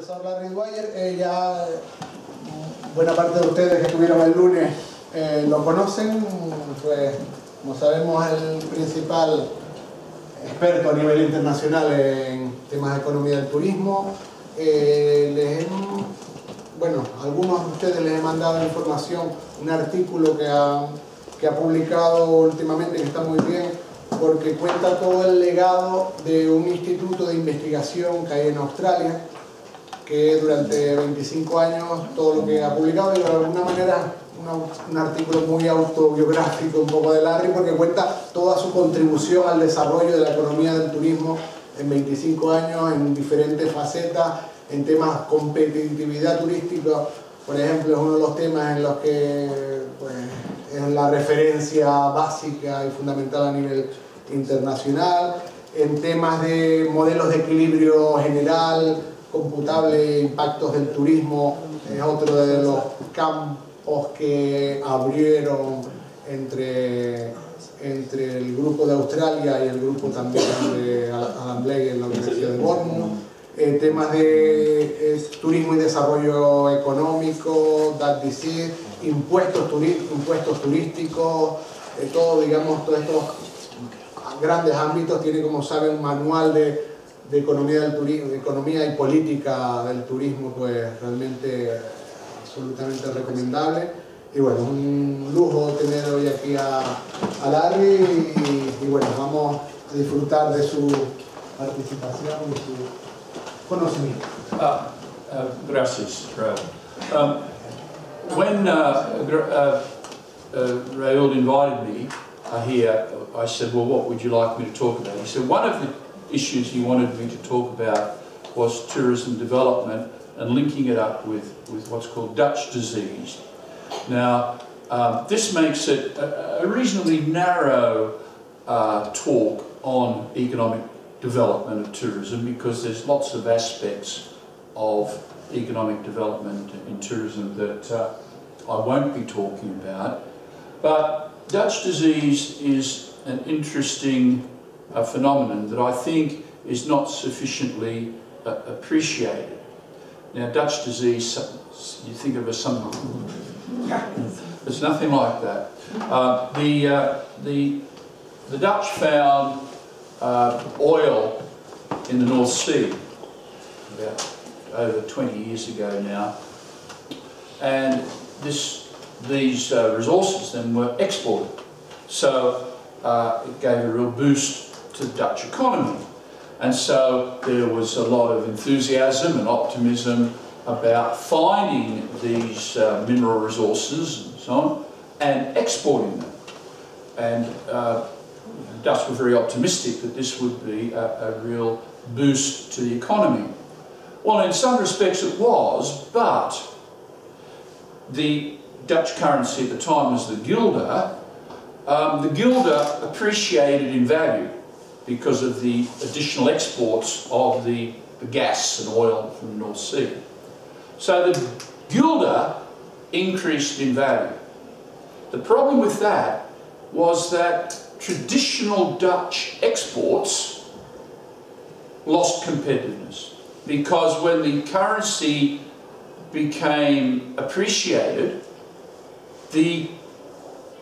profesor Larry Dwyer. Ya buena parte de ustedes que estuvieron el lunes lo conocen. Pues, como sabemos, el principal experto a nivel internacional en temas de economía del turismo. Bueno, algunos de ustedes les he mandado información, un artículo que ha publicado últimamente, que está muy bien, porque cuenta todo el legado de un instituto de investigación que hay en Australia, que durante 25 años todo lo que ha publicado, y de alguna manera un artículo muy autobiográfico un poco de Larry, porque cuenta toda su contribución al desarrollo de la economía del turismo en 25 años, en diferentes facetas, en temas competitividad turística, por ejemplo, es uno de los temas en los que pues, es la referencia básica y fundamental a nivel internacional, en temas de modelos de equilibrio general, computable, impactos del turismo, es otro de los campos que abrieron entre el grupo de Australia y el grupo también de Alan Blake en la Universidad de Bournemouth. Temas de turismo y desarrollo económico, impuestos turísticos, todo, digamos, todos estos grandes ámbitos. Tiene, como saben, un manual de economía del turismo, economía y política del turismo, pues realmente absolutamente recomendable. Y bueno, un lujo tener hoy aquí a Larry y bueno, vamos a disfrutar de su participación y su conocimiento. Gracias, Raul. When Raul invited me here, I said, well, what would you like me to talk about? He said one of the issues he wanted me to talk about was tourism development and linking it up with what's called Dutch disease. Now, this makes it a reasonably narrow talk on economic development of tourism, because there's lots of aspects of economic development in tourism that I won't be talking about. But Dutch disease is an interesting phenomenon that I think is not sufficiently appreciated. Now, Dutch disease, you think of as something, it's nothing like that. The Dutch found oil in the North Sea about over 20 years ago now, and these resources then were exported, so it gave a real boost to the Dutch economy, and so there was a lot of enthusiasm and optimism about finding these mineral resources and so on and exporting them, and Dutch were very optimistic that this would be a real boost to the economy. Well, in some respects it was, but the Dutch currency at the time was the guilder. The guilder appreciated in value because of the additional exports of the gas and oil from the North Sea. So the guilder increased in value. The problem with that was that traditional Dutch exports lost competitiveness, because when the currency became appreciated, the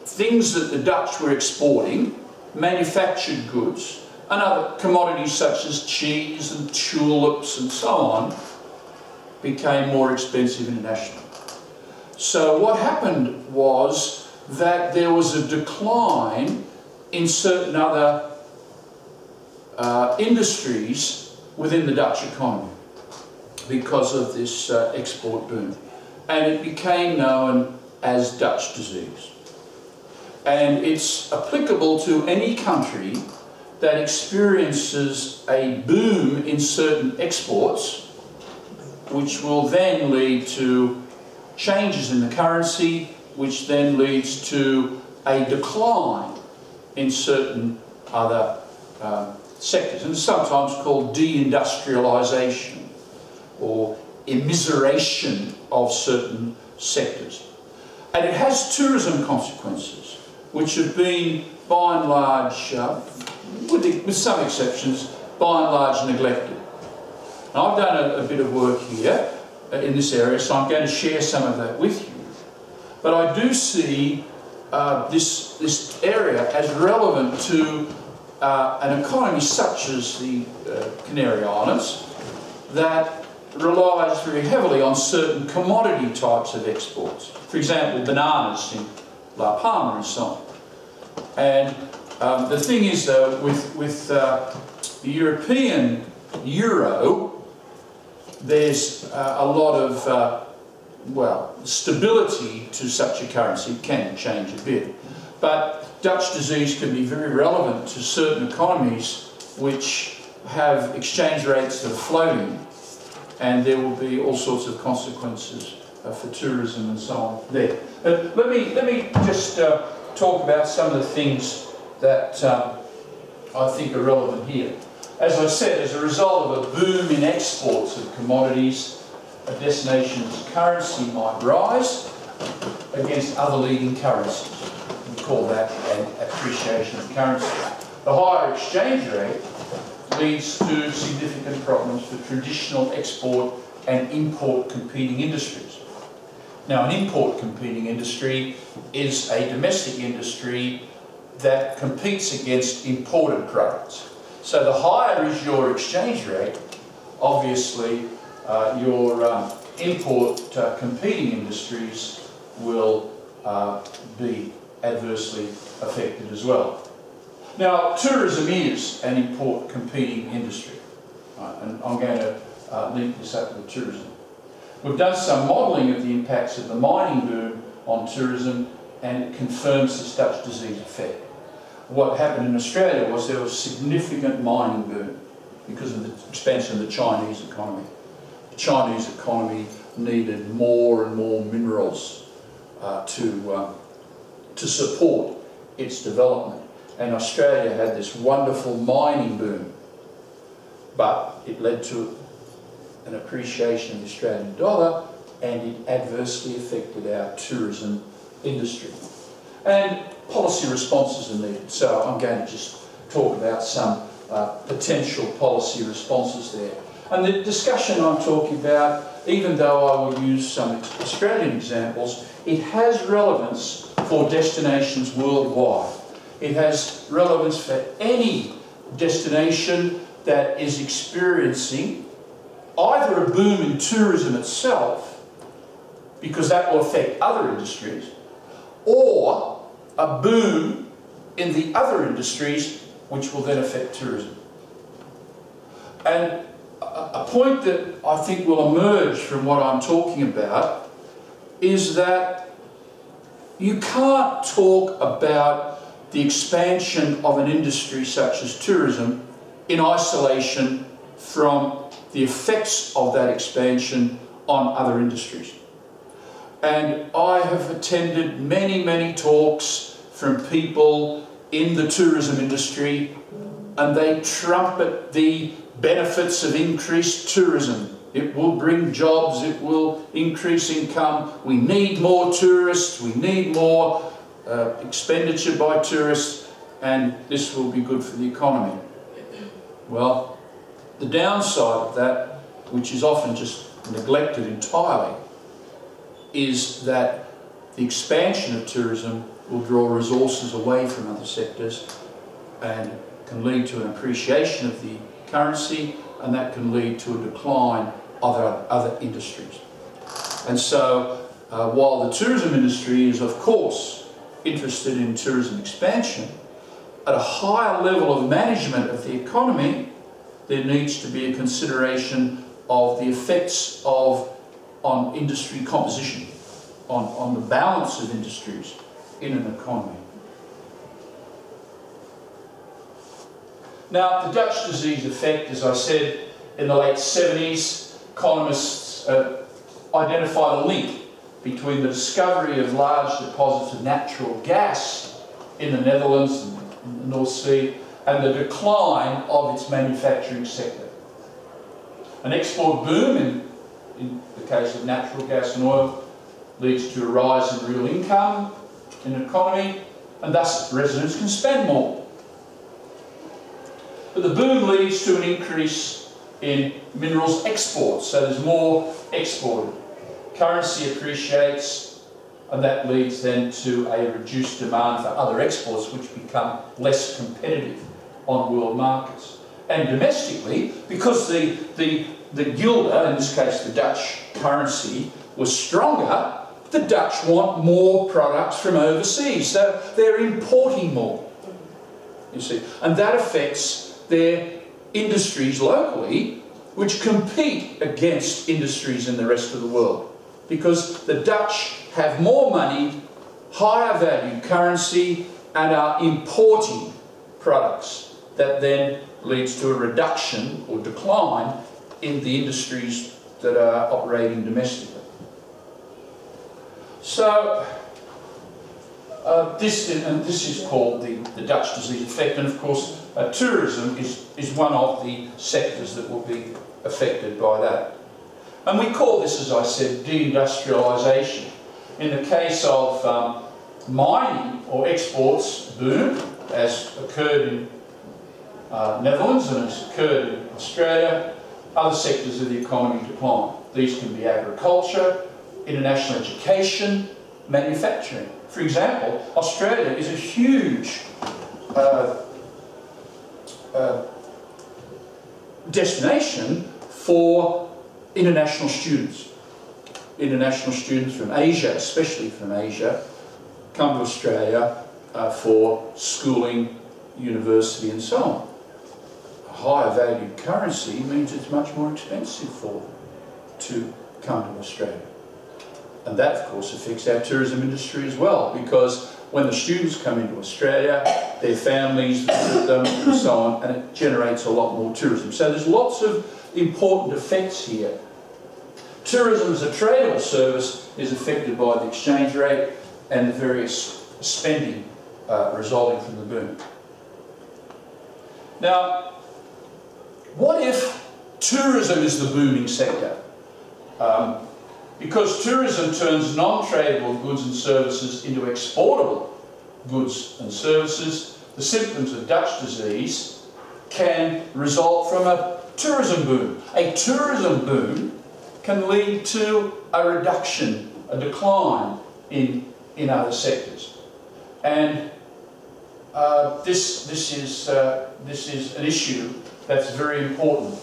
things that the Dutch were exporting, manufactured goods and other commodities such as cheese and tulips and so on, became more expensive internationally. So what happened was that there was a decline in certain other industries within the Dutch economy because of this export boom, and it became known as Dutch disease. And it's applicable to any country that experiences a boom in certain exports, which will then lead to changes in the currency, which then leads to a decline in certain other sectors, and sometimes called deindustrialization or immiseration of certain sectors. And it has tourism consequences, which have been, by and large, with some exceptions, by and large neglected. Now, I've done a bit of work here in this area, so I'm going to share some of that with you. But I do see this area as relevant to an economy such as the Canary Islands that relies very heavily on certain commodity types of exports. For example, bananas in La Palma and so on. And the thing is, though, with the European euro, there's a lot of, well, stability to such a currency. It can change a bit. But Dutch disease can be very relevant to certain economies which have exchange rates that are floating, and there will be all sorts of consequences for tourism and so on there. Let me just talk about some of the things that I think are relevant here. As I said, as a result of a boom in exports of commodities, a destination's currency might rise against other leading currencies. We call that an appreciation of currency. The higher exchange rate leads to significant problems for traditional export and import competing industries. Now, an import competing industry is a domestic industry that competes against imported products. So the higher is your exchange rate, obviously your import competing industries will be adversely affected as well. Now, tourism is an import competing industry, and I'm going to link this up with tourism. We've done some modelling of the impacts of the mining boom on tourism, and it confirms this Dutch disease effect. What happened in Australia was there was a significant mining boom because of the expansion of the Chinese economy. The Chinese economy needed more and more minerals to support its development. And Australia had this wonderful mining boom, but it led to an appreciation of the Australian dollar, and it adversely affected our tourism industry. And policy responses are needed, so I'm going to just talk about some potential policy responses there. And the discussion I'm talking about, even though I will use some Australian examples, it has relevance for destinations worldwide. It has relevance for any destination that is experiencing either a boom in tourism itself, because that will affect other industries, or a boom in the other industries, which will then affect tourism. And a point that I think will emerge from what I'm talking about is that you can't talk about the expansion of an industry such as tourism in isolation from the effects of that expansion on other industries. And I have attended many talks from people in the tourism industry, and they trumpet the benefits of increased tourism. It will bring jobs, it will increase income, we need more tourists, we need more expenditure by tourists, and this will be good for the economy. Well, the downside of that, which is often just neglected entirely, is that the expansion of tourism will draw resources away from other sectors and can lead to an appreciation of the currency, and that can lead to a decline of other industries. And so while the tourism industry is of course interested in tourism expansion, at a higher level of management of the economy, there needs to be a consideration of the effects on industry composition, on the balance of industries in an economy. Now, the Dutch disease effect, as I said, in the late 70s, economists identified a link between the discovery of large deposits of natural gas in the Netherlands and in the North Sea, and the decline of its manufacturing sector. An export boom in the case of natural gas and oil leads to a rise in real income in an economy, and thus residents can spend more. But the boom leads to an increase in minerals exports, so there's more exported. Currency appreciates, and that leads then to a reduced demand for other exports, which become less competitive on world markets. And domestically, because the guilder, in this case the Dutch currency, was stronger, the Dutch want more products from overseas, so they're importing more, you see. And that affects their industries locally, which compete against industries in the rest of the world, because the Dutch have more money, higher value currency, and are importing products. That then leads to a reduction or decline in the industries that are operating domestically. So this is called the Dutch disease effect, and of course tourism is one of the sectors that will be affected by that. And we call this, as I said, deindustrialisation. In the case of mining or exports boom, as occurred in Netherlands and has occurred in Australia, other sectors of the economy decline. These can be agriculture, international education, manufacturing. For example, Australia is a huge destination for international students. International students from Asia, especially from Asia, come to Australia for schooling, university and so on. A higher valued currency means it's much more expensive for them to come to Australia. And that, of course, affects our tourism industry as well, because when the students come into Australia, their families visit them and so on, and it generates a lot more tourism. So there's lots of important effects here. Tourism as a tradable service is affected by the exchange rate and the various spending resulting from the boom. Now, what if tourism is the booming sector? Because tourism turns non-tradable goods and services into exportable goods and services, the symptoms of Dutch disease can result from a tourism boom. A tourism boom can lead to a reduction, a decline in other sectors. And this is an issue that's very important.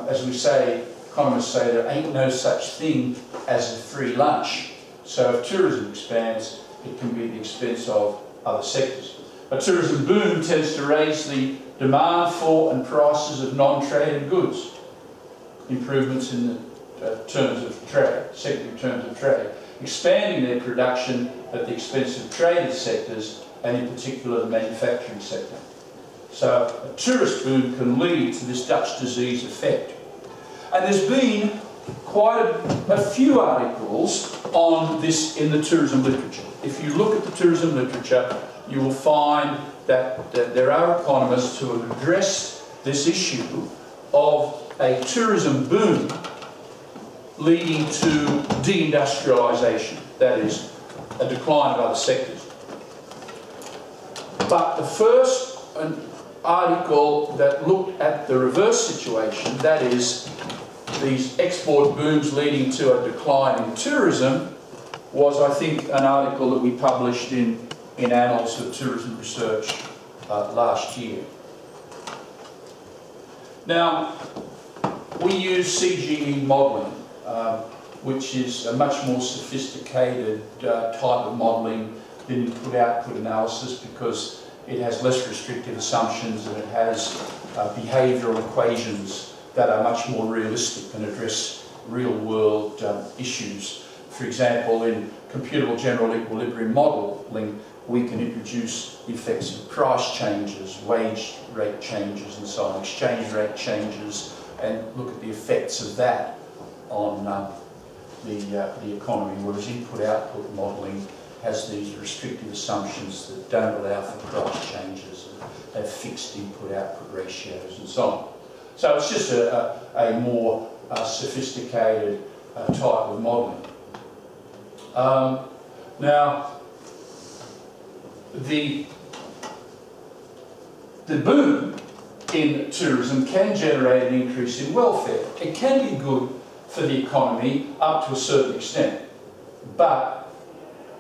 As we say, economists say there ain't no such thing as a free lunch. So if tourism expands, it can be at the expense of other sectors. A tourism boom tends to raise the demand for and prices of non-traded goods. Improvements in the terms of trade, secondary terms of trade, expanding their production at the expense of traded sectors, and in particular the manufacturing sector. So a tourist boom can lead to this Dutch disease effect. And there's been quite a few articles on this in the tourism literature. If you look at the tourism literature, you will find that there are economists who have addressed this issue of a tourism boom leading to deindustrialisation, that is, a decline of other sectors. But the first article that looked at the reverse situation, that is, these export booms leading to a decline in tourism, was, I think, an article that we published in Annals of Tourism Research last year. Now, we use CGE modelling, which is a much more sophisticated type of modelling than input-output analysis, because it has less restrictive assumptions and it has behavioural equations that are much more realistic and address real-world issues. For example, in computable general equilibrium modelling, we can introduce the effects of price changes, wage rate changes and so on, exchange rate changes, and look at the effects of that on the economy, whereas input-output modelling has these restrictive assumptions that don't allow for price changes and have fixed input-output ratios and so on. So it's just a more sophisticated type of modelling. Now, the boom in tourism can generate an increase in welfare. It can be good for the economy up to a certain extent, but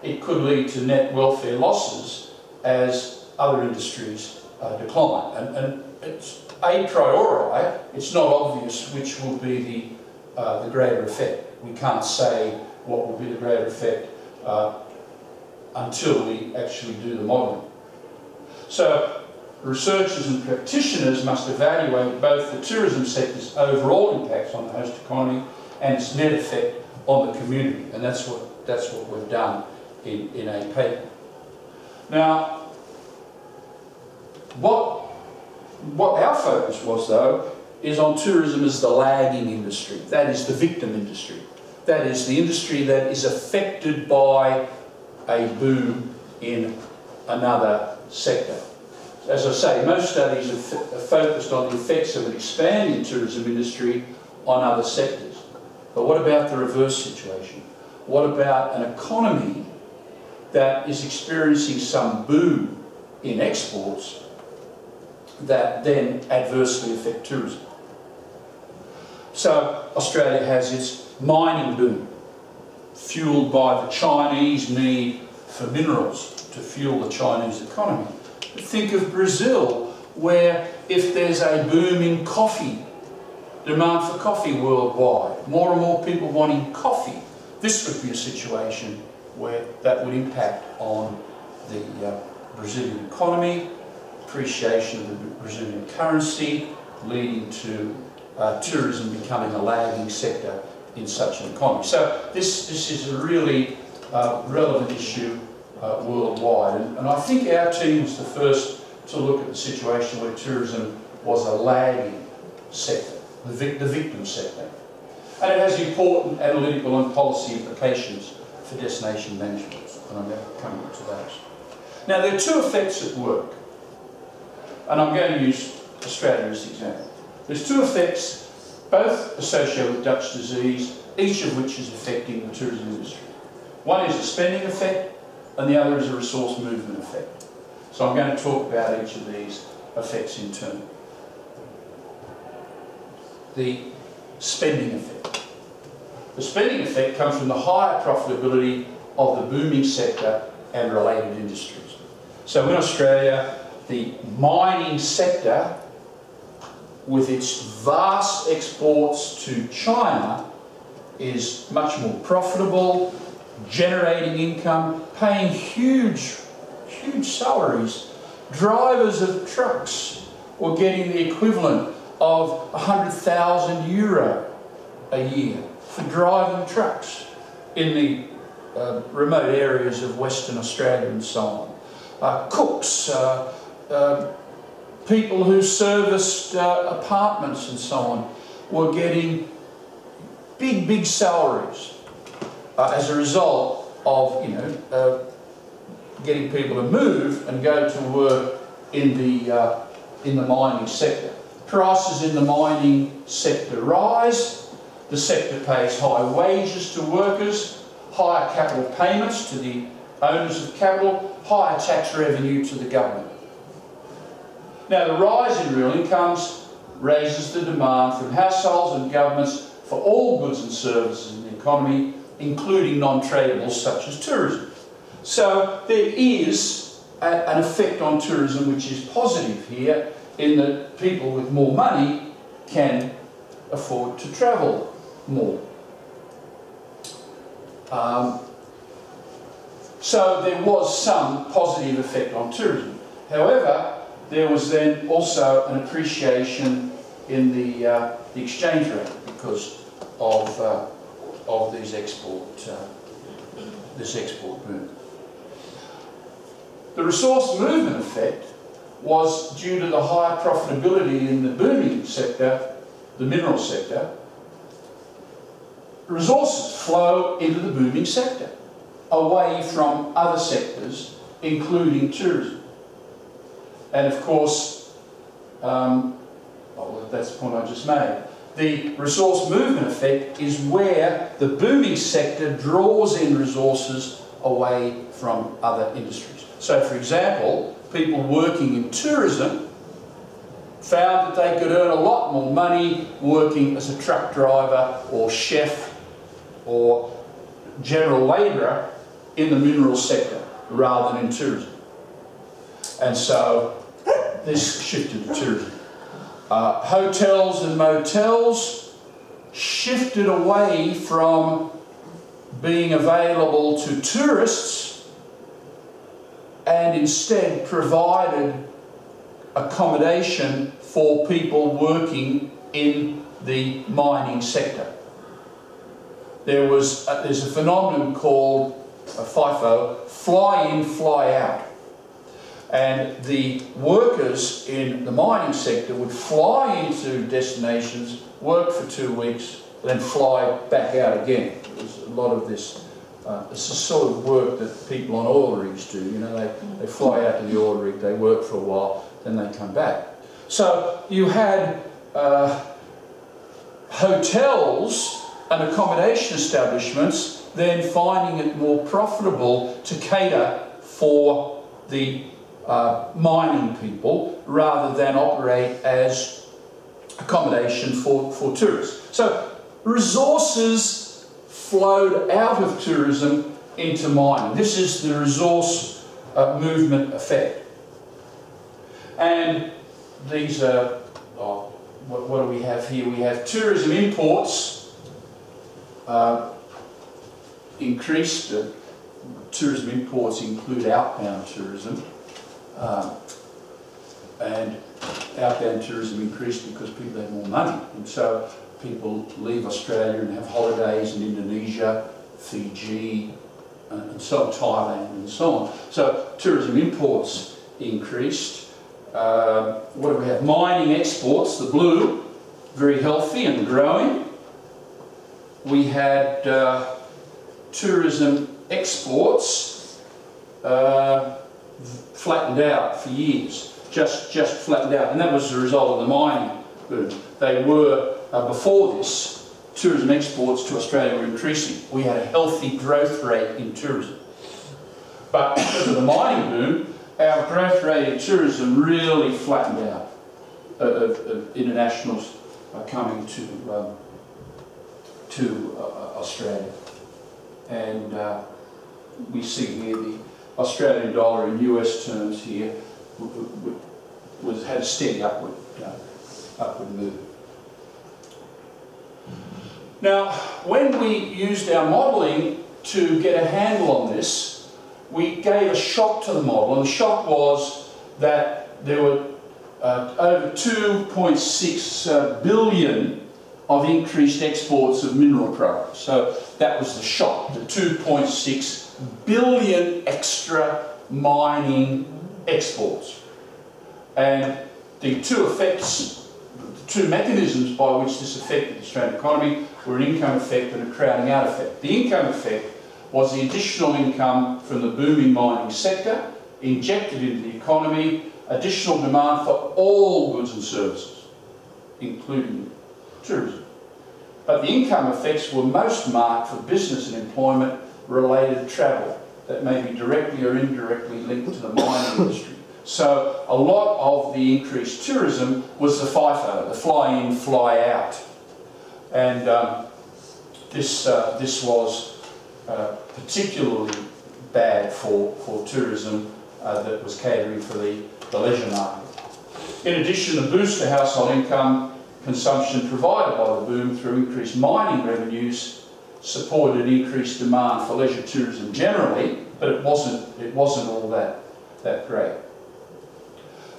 it could lead to net welfare losses as other industries decline. And it's a priori, it's not obvious which will be the greater effect. We can't say what will be the greater effect until we actually do the modelling. So researchers and practitioners must evaluate both the tourism sector's overall impacts on the host economy and its net effect on the community, and that's what we've done in a paper. Now, what our focus was, though, is on tourism as the lagging industry. That is the victim industry. That is the industry that is affected by a boom in another sector. As I say, most studies are focused on the effects of an expanding tourism industry on other sectors. But what about the reverse situation? What about an economy that is experiencing some boom in exports that then adversely affect tourism? So Australia has its mining boom, fueled by the Chinese need for minerals to fuel the Chinese economy. Think of Brazil, where if there's a boom in coffee, demand for coffee worldwide, more and more people wanting coffee, this would be a situation where that would impact on the Brazilian economy, appreciation of the Brazilian currency, leading to tourism becoming a lagging sector in such an economy. So this is a really relevant issue worldwide, and I think our team was the first to look at the situation where tourism was a lagging sector, the victim sector. And it has important analytical and policy implications for destination management, and I'm going to come to those. Now, there are two effects at work, and I'm going to use Australia as the example. There's two effects, both associated with Dutch disease, each of which is affecting the tourism industry. One is a spending effect, and the other is a resource movement effect. So I'm going to talk about each of these effects in turn. The spending effect. The spending effect comes from the higher profitability of the booming sector and related industries. So in Australia, the mining sector, with its vast exports to China, is much more profitable, generating income, paying huge salaries. Drivers of trucks were getting the equivalent of €100,000 a year for driving trucks in the remote areas of Western Australia and so on. Cooks, people who serviced apartments and so on were getting big salaries as a result of getting people to move and go to work in the mining sector. Prices in the mining sector rise. The sector pays high wages to workers, higher capital payments to the owners of capital, higher tax revenue to the government. Now, the rise in real incomes raises the demand from households and governments for all goods and services in the economy, including non-tradables such as tourism. So there is an effect on tourism which is positive here, in that people with more money can afford to travel more. So there was some positive effect on tourism. However, there was then also an appreciation in the exchange rate because of this export boom. The resource movement effect was due to the higher profitability in the booming sector, the mineral sector. Resources flow into the booming sector, away from other sectors, including tourism. And of course, that's the point I just made. The resource movement effect is where the booming sector draws in resources away from other industries. So, for example, people working in tourism found that they could earn a lot more money working as a truck driver or chef or general labourer in the mineral sector rather than in tourism. And so this shifted to tourism. Hotels and motels shifted away from being available to tourists and instead provided accommodation for people working in the mining sector. There's a phenomenon called FIFO, fly in, fly out. And the workers in the mining sector would fly into destinations, work for 2 weeks, then fly back out again. There's a lot of this. It's the sort of work that people on oil rigs do. You know, they fly out to the oil rig, they work for a while, then they come back. So you had hotels and accommodation establishments then finding it more profitable to cater for the mining people rather than operate as accommodation for tourists. So resources flowed out of tourism into mining. This is the resource movement effect. And these are, what do we have here? We have tourism imports increased. Tourism imports include outbound tourism. And outbound tourism increased because people had more money. And so people leave Australia and have holidays in Indonesia, Fiji, and so on, Thailand and so on. So tourism imports increased. What do we have? Mining exports, the blue, very healthy and growing. We had tourism exports flattened out for years, just flattened out, and that was the result of the mining boom. They were, before this, tourism exports to Australia were increasing. We had a healthy growth rate in tourism. But because of the mining boom, our growth rate in tourism really flattened out of internationals coming to Australia. And we see here the Australian dollar in US terms here had a steady upward move. Now, when we used our modelling to get a handle on this, we gave a shock to the model, and the shock was that there were over 2.6 billion of increased exports of mineral products. So that was the shock, the 2.6 billion extra mining exports. And the two effects, the two mechanisms by which this affected the Australian economy were an income effect and a crowding out effect. The income effect was the additional income from the booming mining sector injected into the economy, additional demand for all goods and services, including tourism. But the income effects were most marked for business and employment related travel that may be directly or indirectly linked to the mining industry. So a lot of the increased tourism was the FIFO, the fly in, fly out. And this was particularly bad for tourism that was catering for the leisure market. In addition, the boost to household income consumption provided by the boom through increased mining revenues supported increased demand for leisure tourism generally, but it wasn't all that great.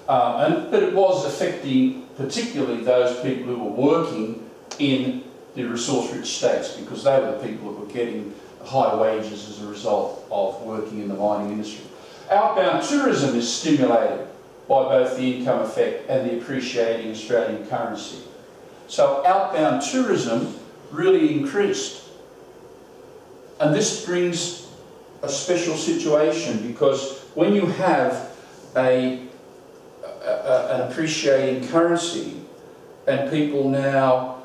But it was affecting particularly those people who were working in the resource-rich states, because they were the people who were getting high wages as a result of working in the mining industry. Outbound tourism is stimulated by both the income effect and the appreciating Australian currency. So outbound tourism really increased. And this brings a special situation, because when you have an appreciating currency and people now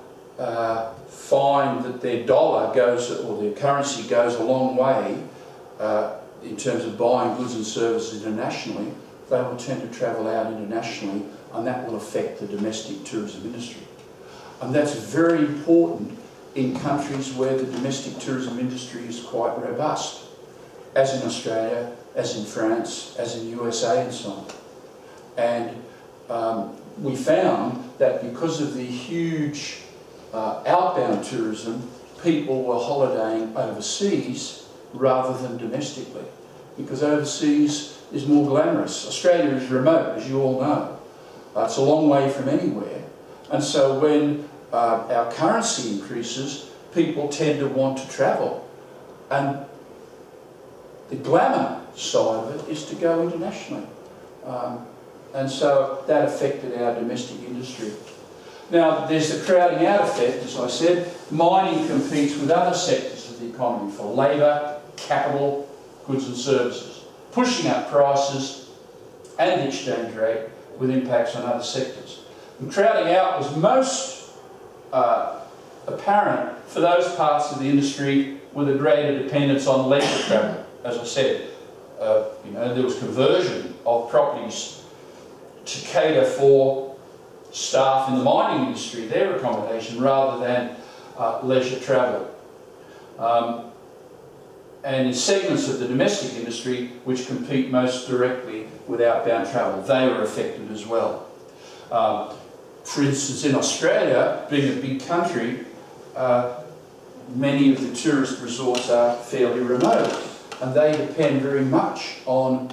find that their dollar goes, or their currency goes a long way in terms of buying goods and services internationally, they will tend to travel out internationally and that will affect the domestic tourism industry. And that's very important in countries where the domestic tourism industry is quite robust, as in Australia, as in France, as in USA and so on. And we found that because of the huge outbound tourism, people were holidaying overseas rather than domestically, because overseas is more glamorous. Australia is remote, as you all know. It's a long way from anywhere. And so when our currency increases, people tend to want to travel. And the glamour side of it is to go internationally. And so that affected our domestic industry. Now, there's the crowding out effect, as I said. Mining competes with other sectors of the economy for labour, capital, goods and services, pushing up prices and the exchange rate with impacts on other sectors. And crowding out was most apparent for those parts of the industry with a greater dependence on leisure travel. As I said, you know, there was conversion of properties to cater for staff in the mining industry, their accommodation, rather than leisure travel. And in segments of the domestic industry which compete most directly with outbound travel, they were affected as well. For instance, in Australia, being a big country, many of the tourist resorts are fairly remote, and they depend very much on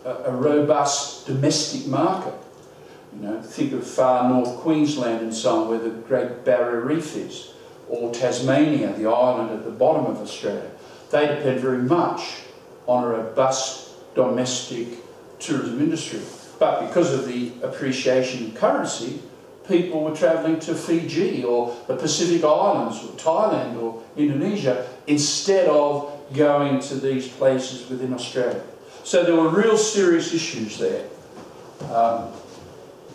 a robust domestic market. You know, think of far north Queensland and so on, where the Great Barrier Reef is, or Tasmania, the island at the bottom of Australia. They depend very much on a robust domestic tourism industry. But because of the appreciation in currency, people were travelling to Fiji or the Pacific Islands or Thailand or Indonesia instead of going to these places within Australia. So there were real serious issues there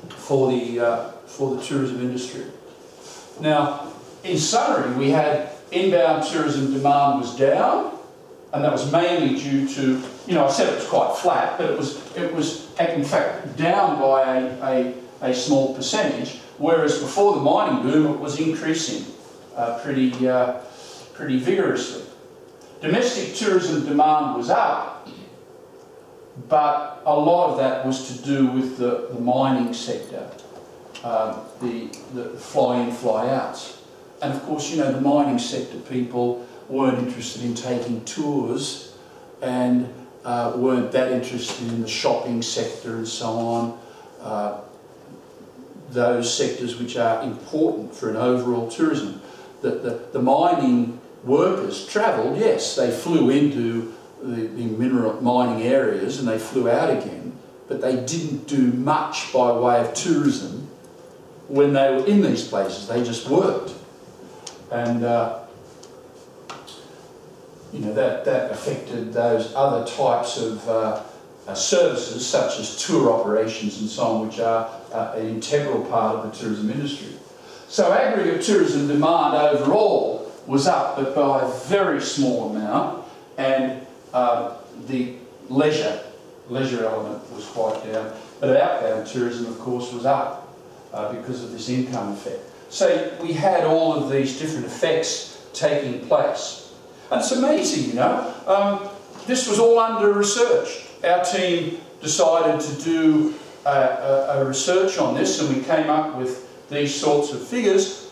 for the tourism industry. Now, in summary, we had inbound tourism demand was down, and that was mainly due to, you know, I said it was quite flat, but it was in fact down by a small percentage, whereas before the mining boom it was increasing pretty vigorously. Domestic tourism demand was up, but a lot of that was to do with the mining sector, the fly-in, fly-outs. And of course, you know, the mining sector people weren't interested in taking tours and weren't that interested in the shopping sector and so on. Those sectors which are important for an overall tourism. The mining workers travelled, yes, they flew into the mineral mining areas and they flew out again, but they didn't do much by way of tourism when they were in these places. They just worked. And you know, that affected those other types of services, such as tour operations and so on, which are an integral part of the tourism industry. So aggregate tourism demand overall was up, but by a very small amount, and the leisure element was quite down. But outbound tourism, of course, was up because of this income effect. So we had all of these different effects taking place. And it's amazing, you know. This was all under research. Our team decided to do a research on this, and we came up with these sorts of figures.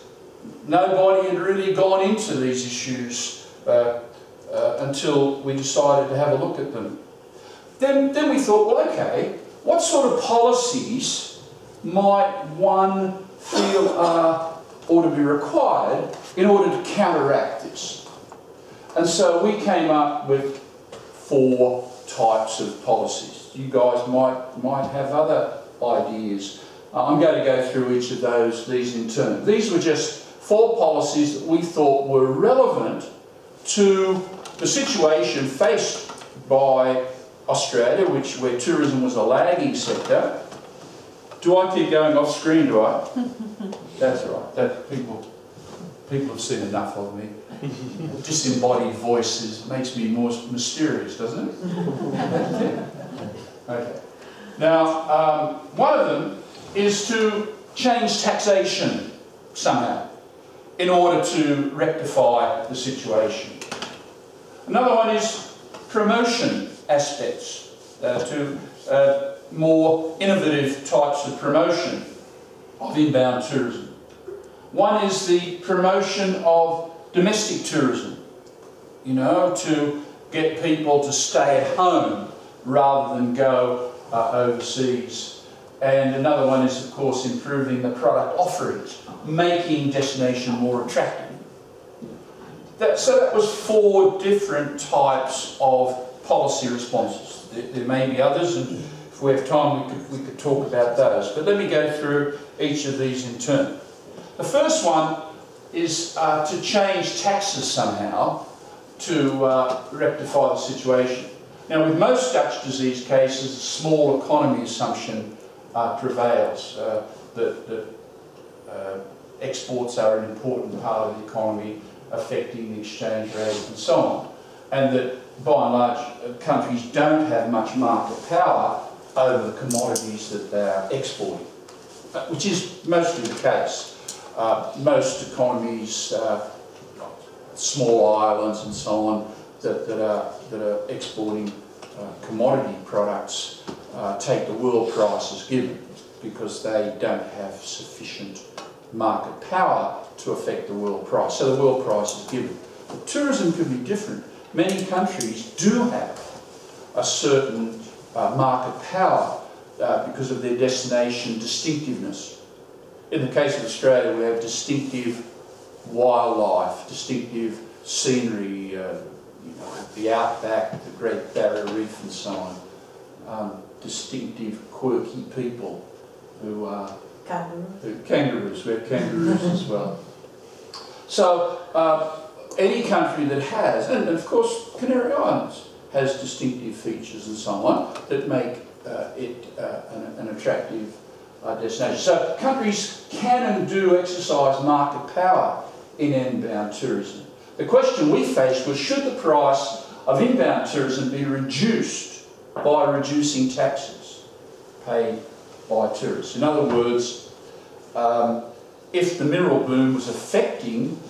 Nobody had really gone into these issues until we decided to have a look at them. Then we thought, well, okay, what sort of policies might one feel ought to be required in order to counteract this? And so we came up with 4 types of policies. You guys might have other ideas. I'm going to go through each of these in turn. These were just 4 policies that we thought were relevant to the situation faced by Australia, where tourism was a lagging sector. Do I keep going off screen, do I? That's right. People have seen enough of me. Disembodied voices makes me more mysterious, doesn't it? Okay. Now, one of them is to change taxation somehow in order to rectify the situation. Another one is promotion aspects, to more innovative types of promotion of inbound tourism. One is the promotion of domestic tourism, you know, to get people to stay at home rather than go overseas. And another one is, of course, improving the product offerings, making destination more attractive. So that was 4 different types of policy responses. There may be others, and if we have time we could talk about those. But let me go through each of these in turn. The first one is to change taxes somehow to rectify the situation. Now, with most Dutch disease cases, a small economy assumption prevails, that exports are an important part of the economy, affecting the exchange rate and so on, and that by and large countries don't have much market power over the commodities that they are exporting, which is mostly the case. Most economies, small islands and so on, that are exporting commodity products take the world price as given because they don't have sufficient market power to affect the world price. So the world price is given. But tourism could be different. Many countries do have a certain market power because of their destination distinctiveness. In the case of Australia, we have distinctive wildlife, distinctive scenery, you know, the outback, the Great Barrier Reef and so on. Distinctive, quirky people who are kangaroos. We have kangaroos as well. So any country that has, and of course Canary Islands has distinctive features and so on that make it an attractive destination. So countries can and do exercise market power in inbound tourism. The question we faced was, should the price of inbound tourism be reduced by reducing taxes paid by tourists? In other words, if the mineral boom was affecting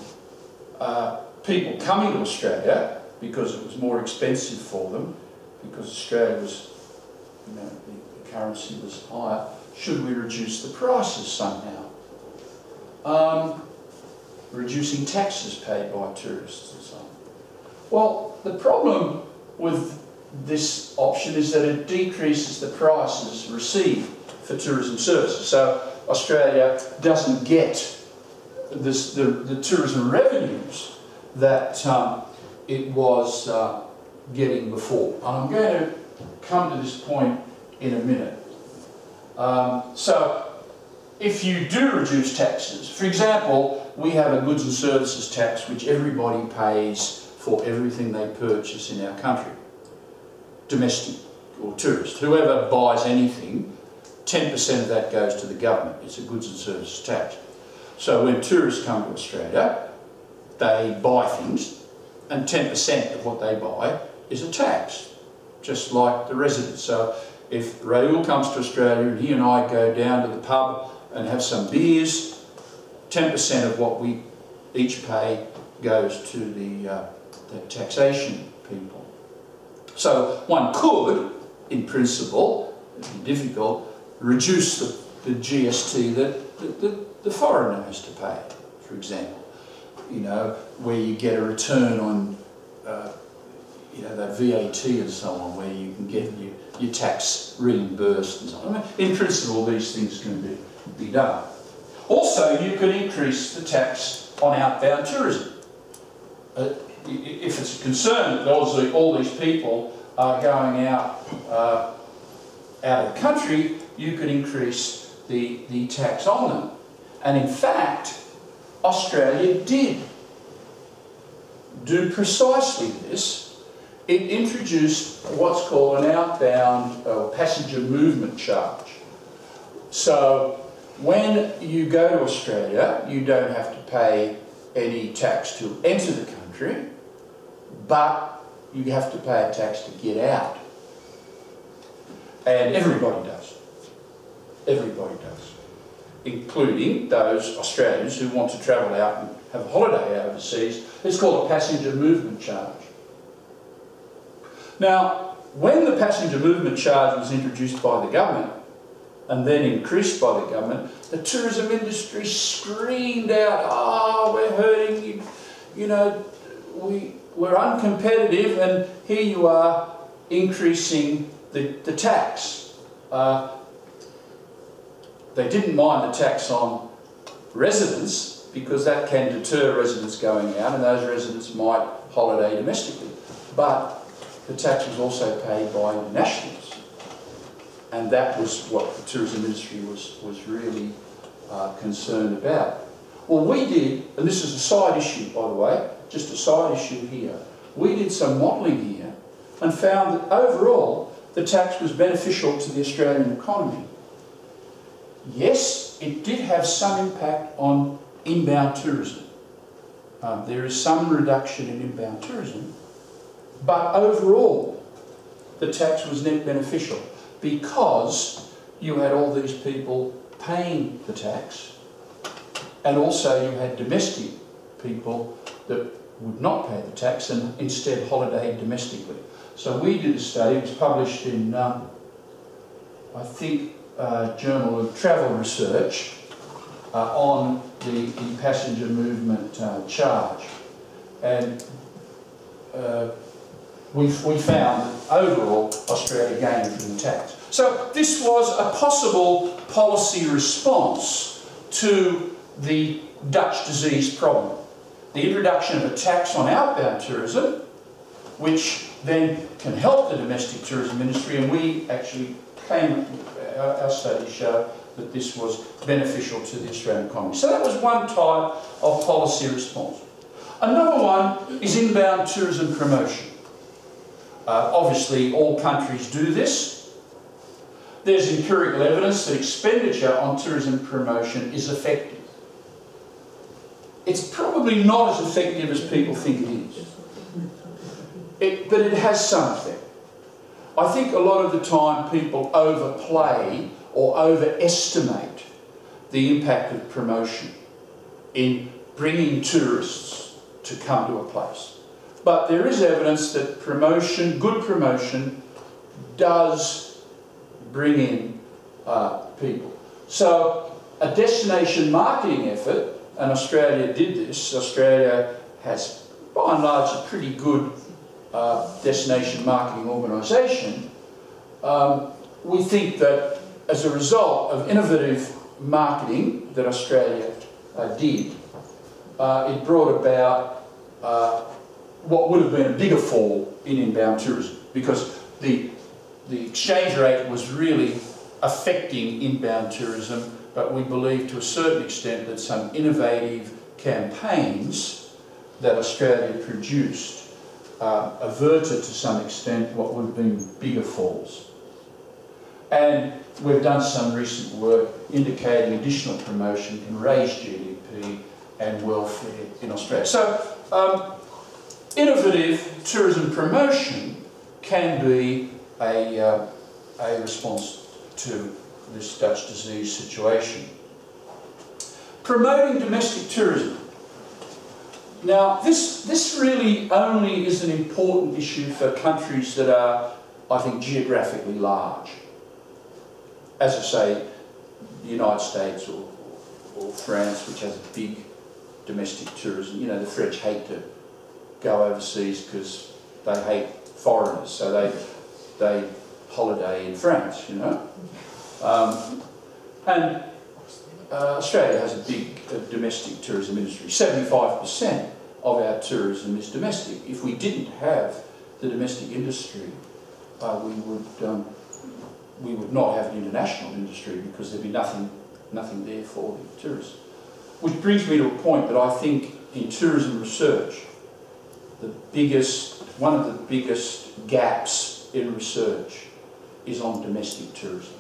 people coming to Australia because it was more expensive for them, because Australia was, you know, the currency was higher, should we reduce the prices somehow? Reducing taxes paid by tourists and so on. Well, the problem with this option is that it decreases the prices received for tourism services. So Australia doesn't get this, the tourism revenues that it was getting before. And I'm going to come to this point in a minute. So if you do reduce taxes, for example, we have a goods and services tax which everybody pays for everything they purchase in our country. Domestic or tourist, whoever buys anything, 10% of that goes to the government. It's a goods and services tax. So when tourists come to Australia, they buy things, and 10% of what they buy is a tax, just like the residents. So if Raoul comes to Australia and he and I go down to the pub and have some beers, 10% of what we each pay goes to the taxation people. So one could, in principle, it'd be difficult, reduce the GST that the foreigner has to pay, for example. You know, where you get a return on, you know, that VAT and so on, where you can get your tax reimbursed and so on. I mean, in principle, these things can be done. Also, you can increase the tax on outbound tourism. If it's a concern that all these people are going out of the country, you could increase the tax on them. And in fact, Australia did do precisely this. It introduced what's called an outbound passenger movement charge. So when you go to Australia, you don't have to pay any tax to enter the country, but you have to pay a tax to get out. And everybody does. Everybody does. including those Australians who want to travel out and have a holiday overseas. It's called a passenger movement charge. Now, when the passenger movement charge was introduced by the government and then increased by the government, the tourism industry screamed out, "Oh, we're hurting you, you know, we're uncompetitive, and here you are increasing the tax." They didn't mind the tax on residents because that can deter residents going out, and those residents might holiday domestically. But the tax was also paid by internationals, and that was what the tourism industry was really concerned about. Well, we did, and this is a side issue, by the way, just a side issue here. We did some modelling here and found that overall the tax was beneficial to the Australian economy. Yes, it did have some impact on inbound tourism. There is some reduction in inbound tourism, but overall the tax was net beneficial because you had all these people paying the tax, and also you had domestic people that would not pay the tax and instead holidayed domestically. So we did a study, it was published in, I think, Journal of Travel Research on the passenger movement charge. And we found that overall Australia gained from the tax. So this was a possible policy response to the Dutch disease problem. The introduction of a tax on outbound tourism, which then can help the domestic tourism industry, and we actually our studies show that this was beneficial to the Australian economy. So that was one type of policy response. Another one is inbound tourism promotion. Obviously all countries do this. There's empirical evidence that expenditure on tourism promotion is effective. It's probably not as effective as people think it is. But it has some effect. I think a lot of the time people overplay or overestimate the impact of promotion in bringing tourists to come to a place. But there is evidence that promotion, good promotion, does bring in people. So a destination marketing effort, and Australia did this. Australia has, by and large, a pretty good destination marketing organisation. We think that as a result of innovative marketing that Australia did, it brought about what would have been a bigger fall in inbound tourism, because the exchange rate was really affecting inbound tourism, but we believe to a certain extent that some innovative campaigns that Australia produced averted to some extent what would have been bigger falls. And we've done some recent work indicating additional promotion can raise GDP and welfare in Australia. So innovative tourism promotion can be a response to this Dutch disease situation. Promoting domestic tourism. Now, this really only is an important issue for countries that are, I think, geographically large. As I say, the United States or France, which has a big domestic tourism. You know, the French hate to go overseas because they hate foreigners, so they holiday in France, you know. And Australia has a big domestic tourism industry. 75% of our tourism is domestic. If we didn't have the domestic industry, we would not have an international industry, because there'd be nothing there for the tourists. Which brings me to a point that I think in tourism research, one of the biggest gaps in research is on domestic tourism.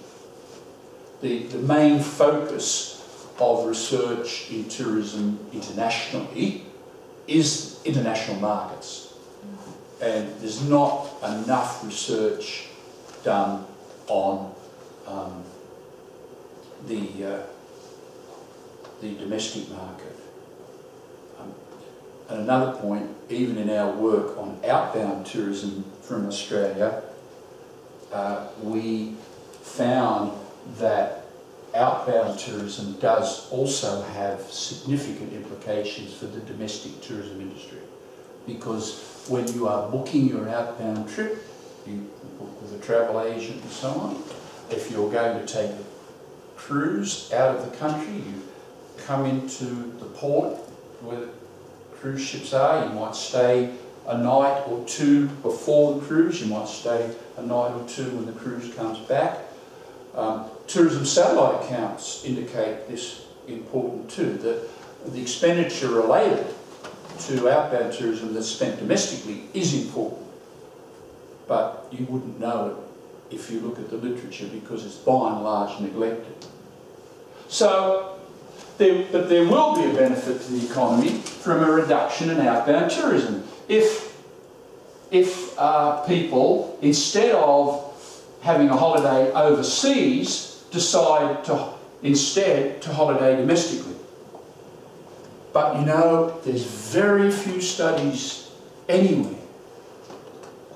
The main focus of research in tourism internationally is international markets. And there's not enough research done on the the domestic market. And another point, even in our work on outbound tourism from Australia, we found that outbound tourism does also have significant implications for the domestic tourism industry, because when you are booking your outbound trip, you book with a travel agent and so on. If you're going to take a cruise out of the country, you come into the port where the cruise ships are, you might stay a night or two before the cruise, you might stay a night or two when the cruise comes back. Tourism satellite accounts indicate this important too, that the expenditure related to outbound tourism that's spent domestically is important, but you wouldn't know it if you look at the literature because it's by and large neglected. So, but there will be a benefit to the economy from a reduction in outbound tourism. If people, instead of having a holiday overseas, decide to instead to holiday domestically. But you know, there's very few studies anywhere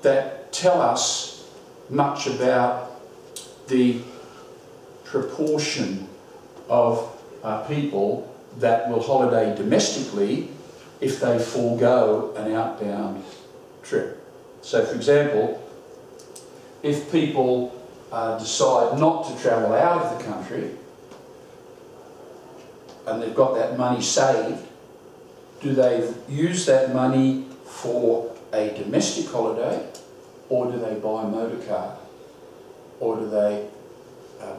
that tell us much about the proportion of people that will holiday domestically if they forego an outbound trip. So for example, if people decide not to travel out of the country and they've got that money saved, do they use that money for a domestic holiday, or do they buy a motor car, or do they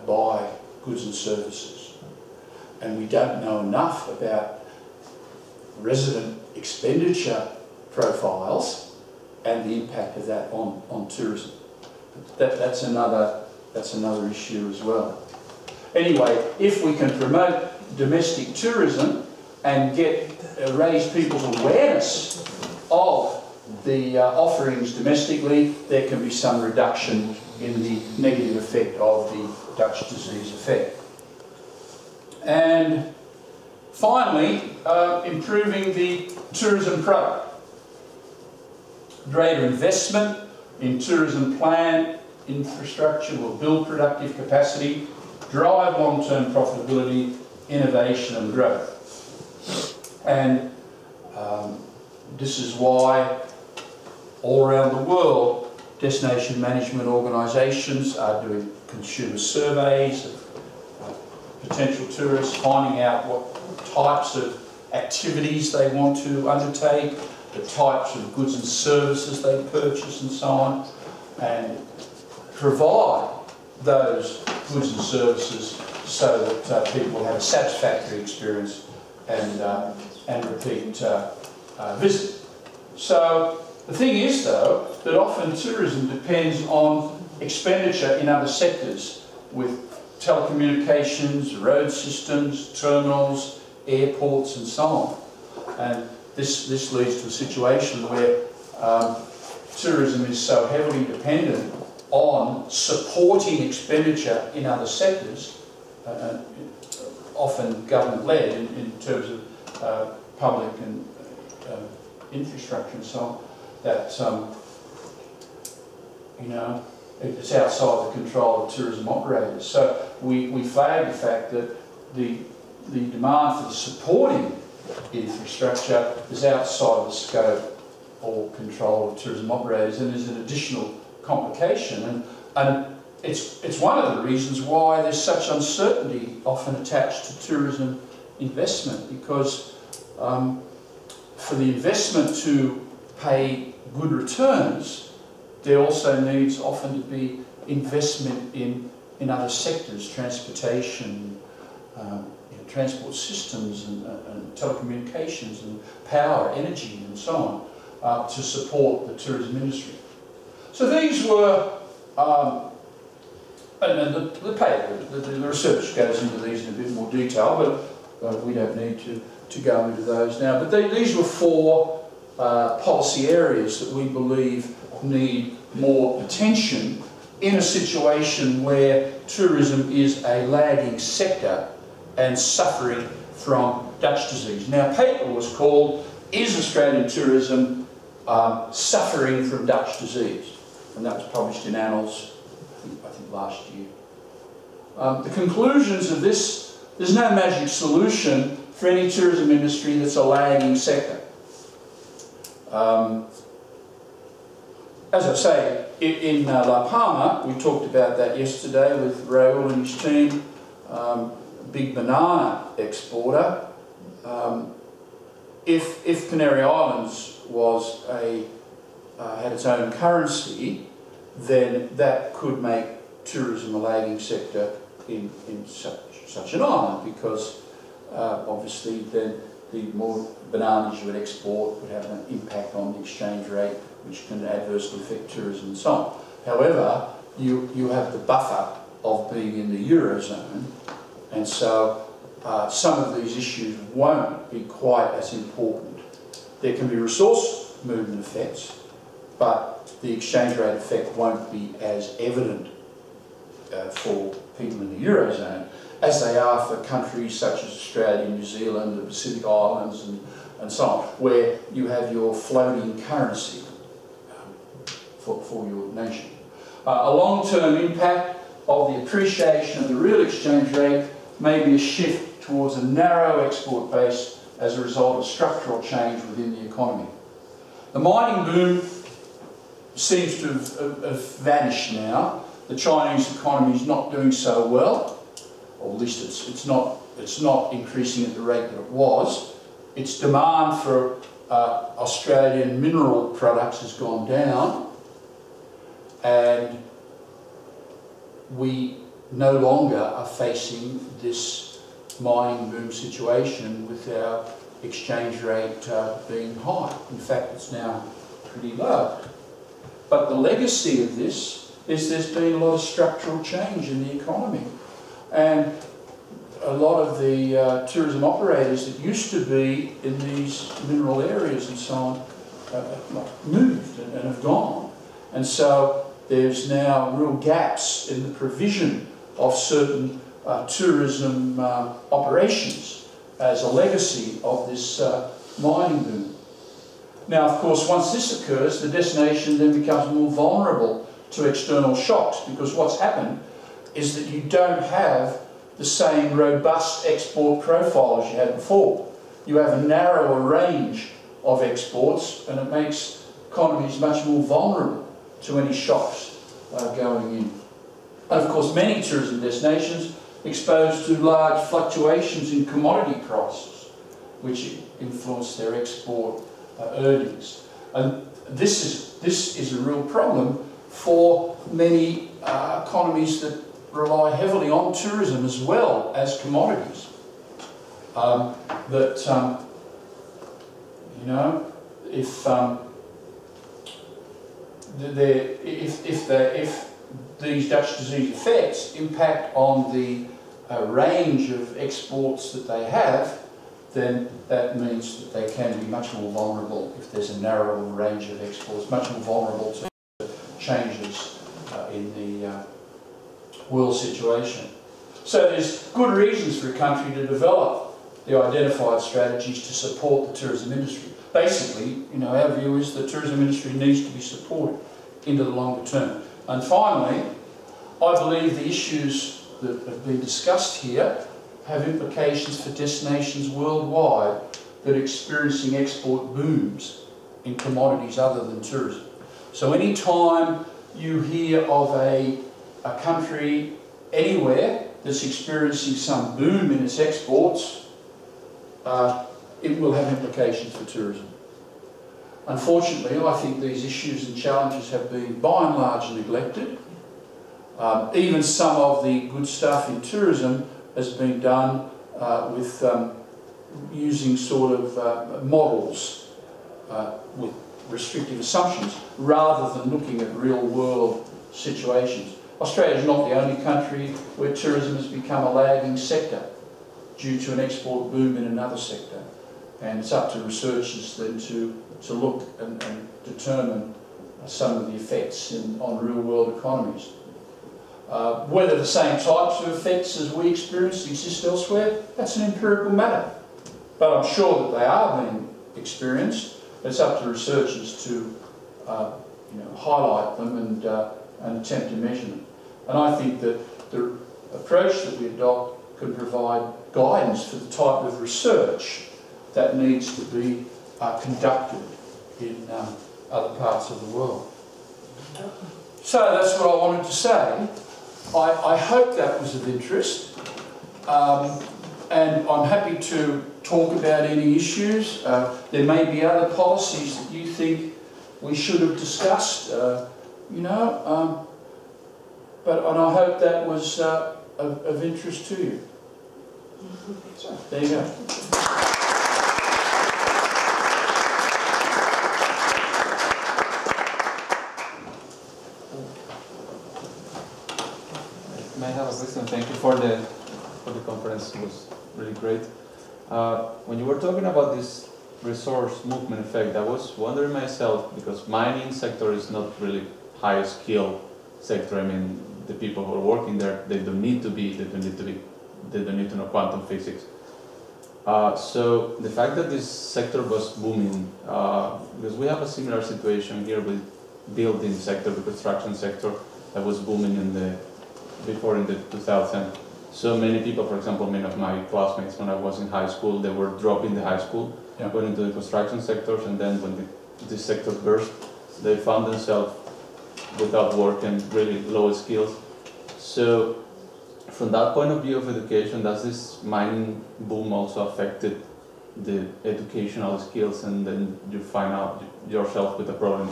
buy goods and services? And we don't know enough about resident expenditure profiles and the impact of that on tourism. That's another issue as well. Anyway, if we can promote domestic tourism and raise people's awareness of the offerings domestically, there can be some reduction in the negative effect of the Dutch disease effect. And finally, improving the tourism product. Greater investment in tourism plan infrastructure will build productive capacity, drive long-term profitability, innovation and growth. And this is why all around the world destination management organisations are doing consumer surveys of potential tourists, finding out what types of activities they want to undertake, the types of goods and services they purchase and so on, and provide those goods and services so that people have a satisfactory experience and repeat visit. So the thing is though, that often tourism depends on expenditure in other sectors with telecommunications, road systems, terminals, airports and so on. And this leads to a situation where tourism is so heavily dependent on supporting expenditure in other sectors, often government-led in terms of public and infrastructure and so on, that you know, it's outside the control of tourism operators. So we flag the fact that the demand for the supporting infrastructure is outside the scope or control of tourism operators, and is an additional complication. And it's one of the reasons why there's such uncertainty often attached to tourism investment, because for the investment to pay good returns, there also needs often to be investment in other sectors, transportation, transport systems and telecommunications and power, energy and so on, to support the tourism industry. So these were, and the paper, the research goes into these in a bit more detail, but we don't need to go into those now. But these were 4 policy areas that we believe need more attention in a situation where tourism is a lagging sector and suffering from Dutch disease. Now, a paper was called, "Is Australian Tourism Suffering from Dutch Disease?" And that was published in Annals, I think last year. The conclusions of this: there's no magic solution for any tourism industry that's a lagging sector. As I say, in La Palma, we talked about that yesterday with Raul and his team, big banana exporter. If Canary Islands was had its own currency, then that could make tourism a lagging sector in such an island, because obviously then the more bananas you would export would have an impact on the exchange rate, which can adversely affect tourism and so on. However, you have the buffer of being in the Eurozone, and so some of these issues won't be quite as important. There can be resource movement effects, but the exchange rate effect won't be as evident for people in the Eurozone as they are for countries such as Australia, New Zealand, the Pacific Islands and so on, where you have your floating currency for your nation. A long-term impact of the appreciation of the real exchange rate may be a shift towards a narrow export base as a result of structural change within the economy. The mining boom seems to have vanished now. The Chinese economy is not doing so well, or at least it's not increasing at the rate that it was. Its demand for Australian mineral products has gone down, and we no longer are facing this mining boom situation with our exchange rate being high. In fact, it's now pretty low. But the legacy of this is there's been a lot of structural change in the economy, and a lot of the tourism operators that used to be in these mineral areas and so on moved and have gone, and so there's now real gaps in the provision of certain tourism operations as a legacy of this mining boom. Now, of course, once this occurs, the destination then becomes more vulnerable to external shocks, because what's happened is that you don't have the same robust export profile as you had before. You have a narrower range of exports, and it makes economies much more vulnerable to any shocks going in. And of course, many tourism destinations exposed to large fluctuations in commodity prices, which influence their export earnings. And this is a real problem for many economies that rely heavily on tourism as well as commodities. You know, if these Dutch disease effects impact on the range of exports that they have, then that means that they can be much more vulnerable if there's a narrower range of exports, much more vulnerable to changes in the world situation. So there's good reasons for a country to develop the identified strategies to support the tourism industry. Basically, you know, our view is the tourism industry needs to be supported into the longer term. And finally, I believe the issues that have been discussed here have implications for destinations worldwide that are experiencing export booms in commodities other than tourism. So any time you hear of a country anywhere that's experiencing some boom in its exports, it will have implications for tourism. Unfortunately, I think these issues and challenges have been by and large neglected. Even some of the good stuff in tourism has been done with using sort of models with restrictive assumptions rather than looking at real world situations. Australia is not the only country where tourism has become a lagging sector due to an export boom in another sector, and it's up to researchers then to look and determine some of the effects on real world economies. Whether the same types of effects as we experience exist elsewhere, that's an empirical matter. But I'm sure that they are being experienced. It's up to researchers to highlight them and attempt to measure them. And I think that the approach that we adopt can provide guidance for the type of research that needs to be conducted in other parts of the world. So that's what I wanted to say. I hope that was of interest, and I'm happy to talk about any issues. There may be other policies that you think we should have discussed, and I hope that was of interest to you. So, there you go. I have a question. Thank you for the conference. It was really great. When you were talking about this resource movement effect, I was wondering myself, because mining sector is not really high skill sector. I mean, the people who are working there, they don't need to know quantum physics. So the fact that this sector was booming, because we have a similar situation here with building sector, the construction sector that was booming before in the 2000s. So many people, for example, many of my classmates when I was in high school, they were dropping the high school, going into the construction sectors, and then when this sector burst, they found themselves without work and really low skills. So from that point of view of education, does this mining boom also affected the educational skills, and then you find out yourself with a problem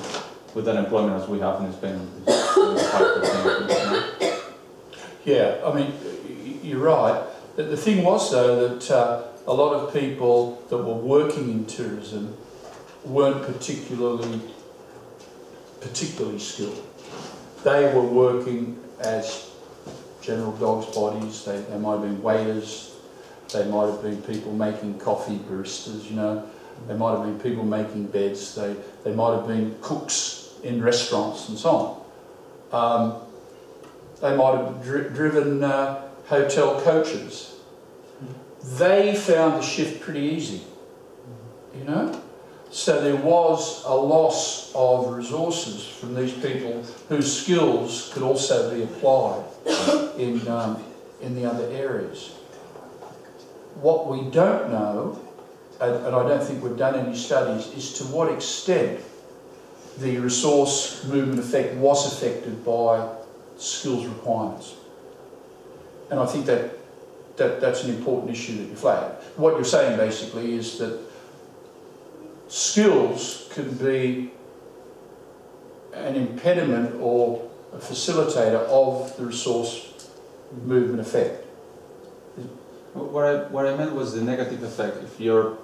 with unemployment as we have in Spain? Yeah, I mean, you're right. The thing was, though, that a lot of people that were working in tourism weren't particularly skilled. They were working as general dogs' bodies. They might have been waiters. They might have been people making coffee, baristas, They might have been people making beds. They might have been cooks in restaurants and so on. They might have driven hotel coaches. They found the shift pretty easy, So there was a loss of resources from these people whose skills could also be applied in the other areas. What we don't know, and I don't think we've done any studies, is to what extent the resource movement effect was affected by skills requirements. And I think that's an important issue that you flag. What you're saying basically is that skills can be an impediment or a facilitator of the resource movement effect. What I meant was the negative effect. If your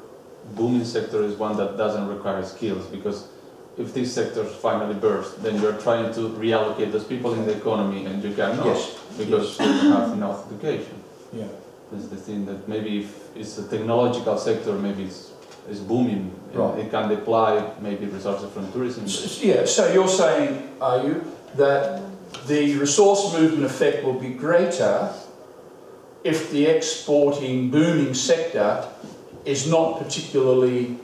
booming sector is one that doesn't require skills, because if these sectors finally burst, then you're trying to reallocate those people in the economy, and you cannot, because you don't have enough education. Yeah, that's the thing, that maybe if it's a technological sector, maybe it's booming. Right. It can deploy maybe resources from tourism. Yeah. So you're saying, are you, that the resource movement effect will be greater if the exporting booming sector is not particularly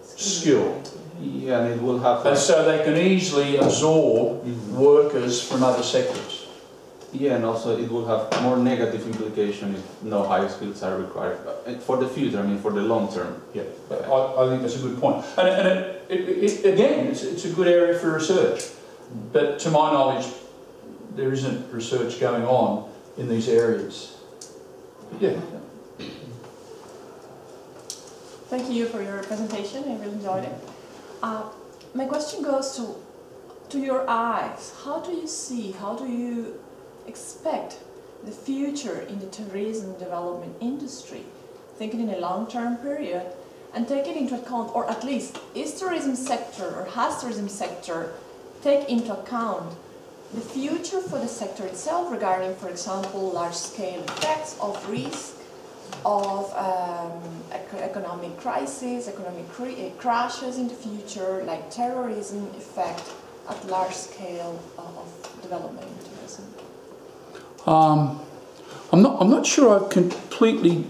skilled? Yeah, and it will have. And so they can easily absorb workers from other sectors. Yeah, and also it will have more negative implication if no high skills are required. But for the future, I mean, for the long term. Yeah, I think that's a good point. And again, it's a good area for research. But to my knowledge, there isn't research going on in these areas. Yeah. Thank you for your presentation. I really enjoyed it. My question goes to your eyes. How do you expect the future in the tourism development industry, thinking in a long-term period, and taking into account, or at least is tourism sector or has tourism sector take into account the future for the sector itself regarding, for example, large-scale effects of risk, of economic crisis, economic crashes in the future, like terrorism effect at large scale of development in tourism? I'm not sure I've completely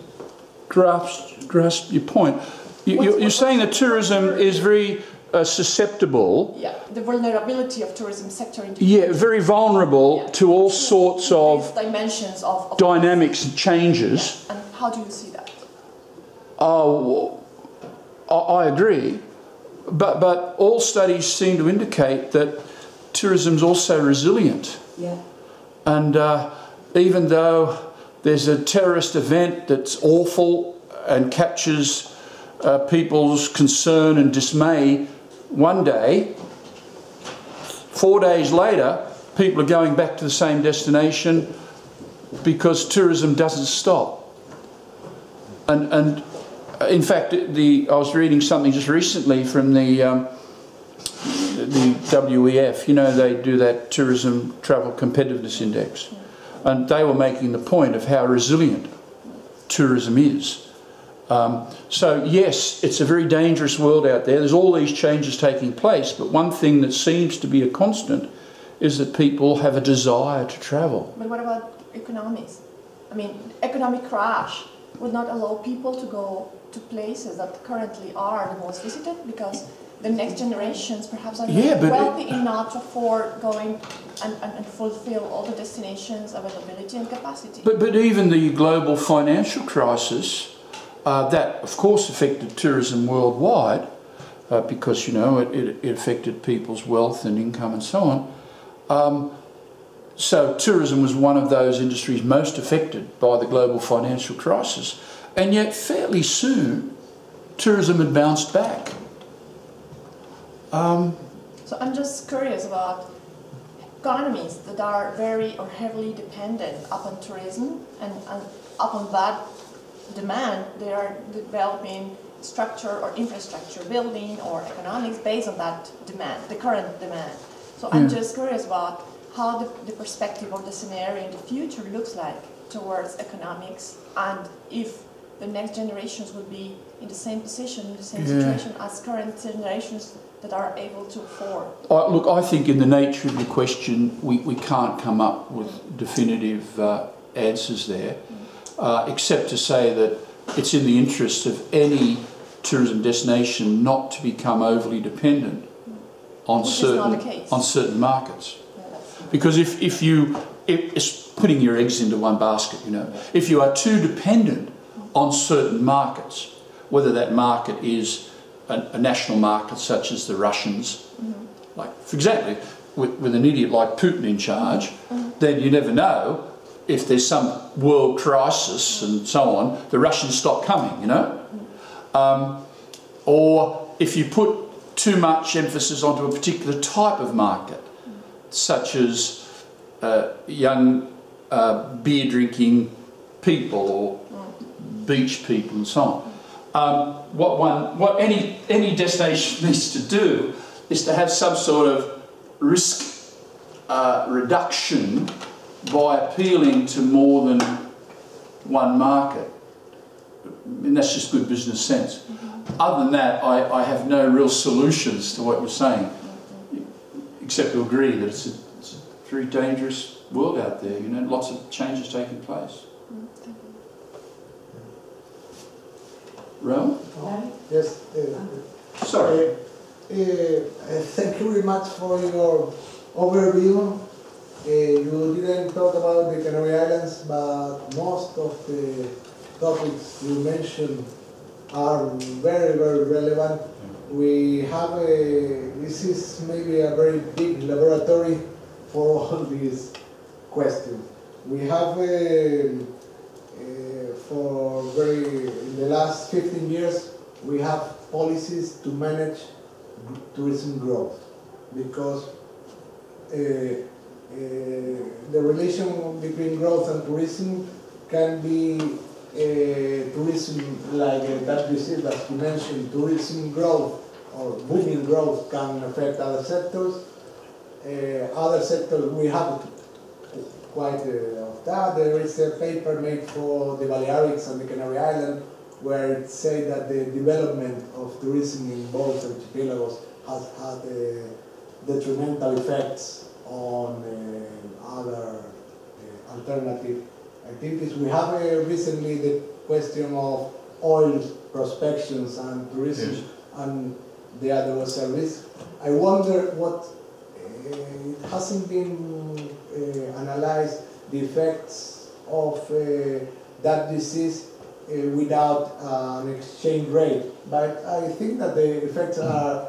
grasped your point. You're saying that tourism is very susceptible. Yeah, the vulnerability of tourism sector. Yeah, very vulnerable to all sorts of dimensions of dynamics and changes. Yeah. And how do you see that? Oh, I agree, but all studies seem to indicate that tourism is also resilient. Yeah. And even though there's a terrorist event that's awful and captures people's concern and dismay one day, 4 days later, people are going back to the same destination because tourism doesn't stop. And in fact, I was reading something just recently from the WEF. You know, they do that Tourism Travel Competitiveness Index. And they were making the point of how resilient tourism is. So yes, it's a very dangerous world out there. There's all these changes taking place, but one thing that seems to be a constant is that people have a desire to travel. But what about economics? I mean, economic crash would not allow people to go to places that currently are the most visited because the next generations perhaps are not wealthy enough to afford going and fulfill all the destinations, availability and capacity. But even the global financial crisis, that of course affected tourism worldwide because, you know, it affected people's wealth and income and so on. So tourism was one of those industries most affected by the global financial crisis. And yet fairly soon, tourism had bounced back. So I'm just curious about economies that are very or heavily dependent upon tourism and upon that demand, they are developing structure or infrastructure building or economics based on that demand, the current demand. So I'm just curious about how the perspective of the scenario in the future looks like towards economics and if the next generations will be in the same position, in the same situation as current generations that are able to afford. Look, I think in the nature of your question, we can't come up with definitive answers there, except to say that it's in the interest of any tourism destination not to become overly dependent on certain markets. Because if it's putting your eggs into one basket, you know, if you are too dependent on certain markets, whether that market is a national market such as the Russians, like for example, with an idiot like Putin in charge, then you never know if there's some world crisis and so on, the Russians stop coming, you know. Or if you put too much emphasis onto a particular type of market, such as young beer-drinking people or beach people and so on. What any destination needs to do is to have some sort of risk reduction by appealing to more than one market. And that's just good business sense. Other than that, I have no real solutions to what you're saying, except to agree that it's a very dangerous world out there, you know, lots of changes taking place. Ro? Yes. Sorry. Thank you very much for your overview. You didn't talk about the Canary Islands, but most of the topics you mentioned are very, very relevant. We have this is maybe a very big laboratory for all these questions. We have in the last 15 years, we have policies to manage tourism growth because the relation between growth and tourism can be tourism like that you see, that you mentioned, tourism growth or booming growth can affect other sectors. Other sectors we have quite of that. There is a paper made for the Balearics and the Canary Islands where it says that the development of tourism in both archipelagos has had detrimental effects on other alternative activities. We have recently the question of oil prospections and tourism, yes, and the other was a risk. I wonder what, it hasn't been analyzed, the effects of that disease without an exchange rate. But I think that the effects are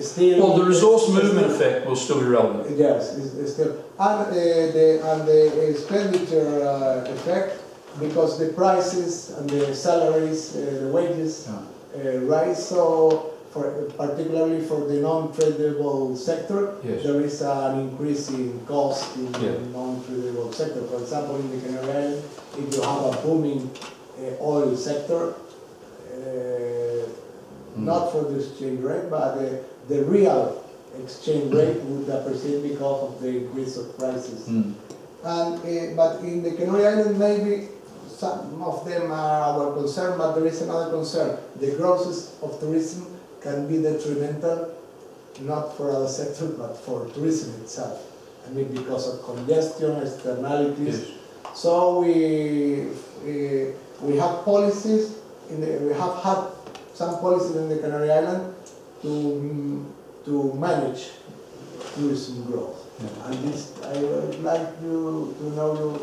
still... Well, the resource movement effect will still be relevant. Yes, it's still. And the expenditure effect, because the prices and the salaries, the wages rise, so particularly for the non-tradable sector, yes, there is an increase in cost in the non-tradable sector. For example, in the Canary Islands, if you have a booming oil sector, not for the exchange rate, but the real exchange rate would appreciate because of the increase of prices. And but in the Canary Islands, maybe some of them are our concern, but there is another concern. The growth of tourism can be detrimental, not for other sectors, but for tourism itself. I mean, because of congestion, externalities. Yes. So we have policies, we have had some policies in the Canary Islands to manage tourism growth. Yeah. And this, I would like to know your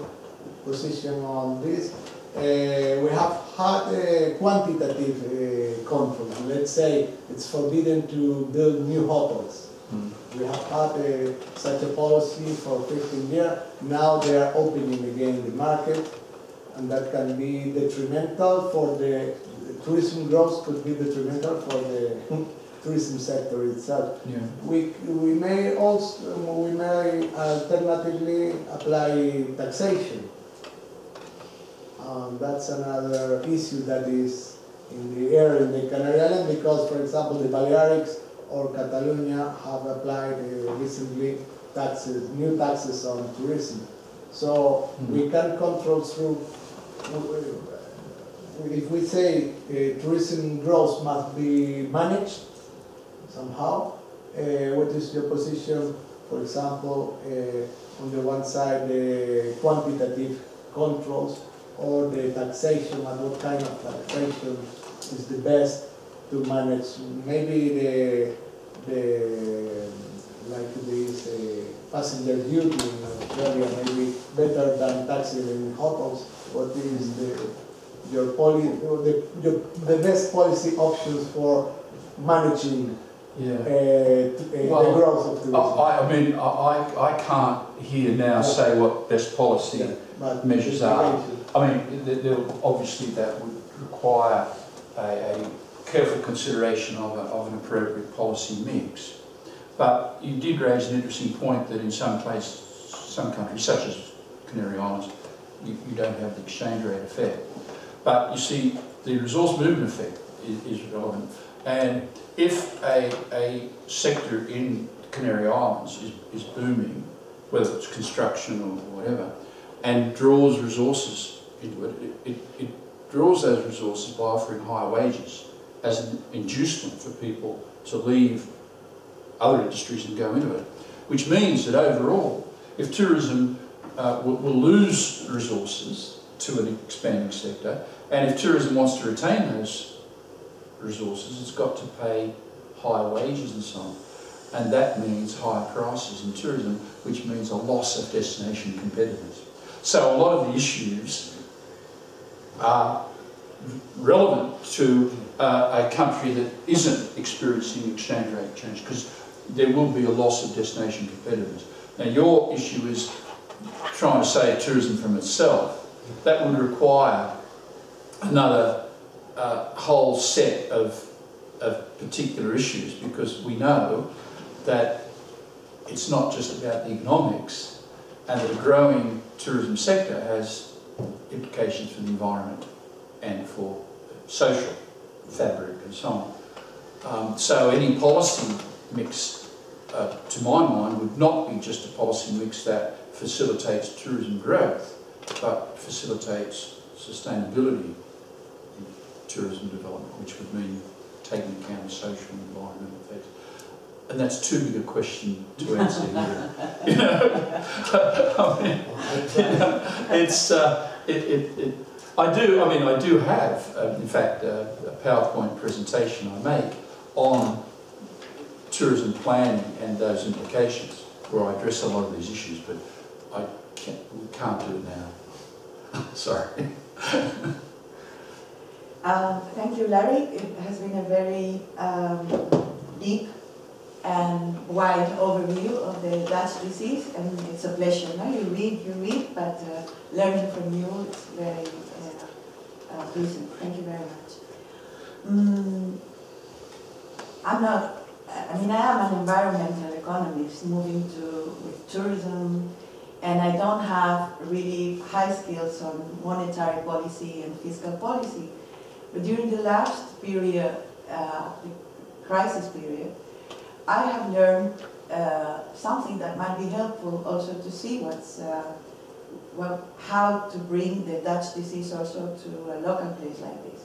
position on this. We have had a quantitative control. Let's say it's forbidden to build new hotels. We have had such a policy for 15 years. Now they are opening again the market, and that can be detrimental for the tourism growth, could be detrimental for the tourism sector itself. Yeah. We may also, alternatively apply taxation. That's another issue that is in the air in the Canary Islands, because, for example, the Balearics or Catalonia have applied recently taxes, new taxes on tourism. So we can control through, if we say tourism growth must be managed somehow, what is your position, for example, on the one side, the quantitative controls, or the taxation, and what kind of taxation is the best to manage? Maybe like this passenger duty in Australia, maybe better than taxing in hotels. What is the best policy options for managing the growth of tourism? I mean, I can't here now say what best policy measures are. I mean, obviously that would require a careful consideration of an appropriate policy mix. But you did raise an interesting point that in some places, some countries, such as Canary Islands, you don't have the exchange rate effect. But you see, the resource movement effect is relevant. And if a sector in Canary Islands is booming, whether it's construction or whatever, and draws resources into it, it draws those resources by offering higher wages as an inducement for people to leave other industries and go into it. Which means that overall, if tourism will lose resources to an expanding sector, and if tourism wants to retain those resources, it's got to pay higher wages and so on. And that means higher prices in tourism, which means a loss of destination competitiveness. So a lot of the issues are relevant to a country that isn't experiencing exchange rate change, because there will be a loss of destination competitiveness. Now your issue is trying to save tourism from itself. That would require another whole set of particular issues, because we know that it's not just about the economics, and that a growing tourism sector has implications for the environment and for social fabric and so on. So any policy mix, to my mind, would not be just a policy mix that facilitates tourism growth, but facilitates sustainability in tourism development, which would mean taking account of social and environmental effects. And that's too big a question to answer here. You know, I mean, you know, it's I do have, in fact, a PowerPoint presentation I make on tourism planning and those implications, where I address a lot of these issues, but we can't do it now. Sorry. Thank you, Larry. It has been a very deep and wide overview of the Dutch disease, and it's a pleasure. No? You read, but learning from you is very pleasant. Thank you very much. I am an environmental economist moving with tourism, and I don't have really high skills on monetary policy and fiscal policy. But during the last period, the crisis period, I have learned something that might be helpful also to see how to bring the Dutch disease also to a local place like this.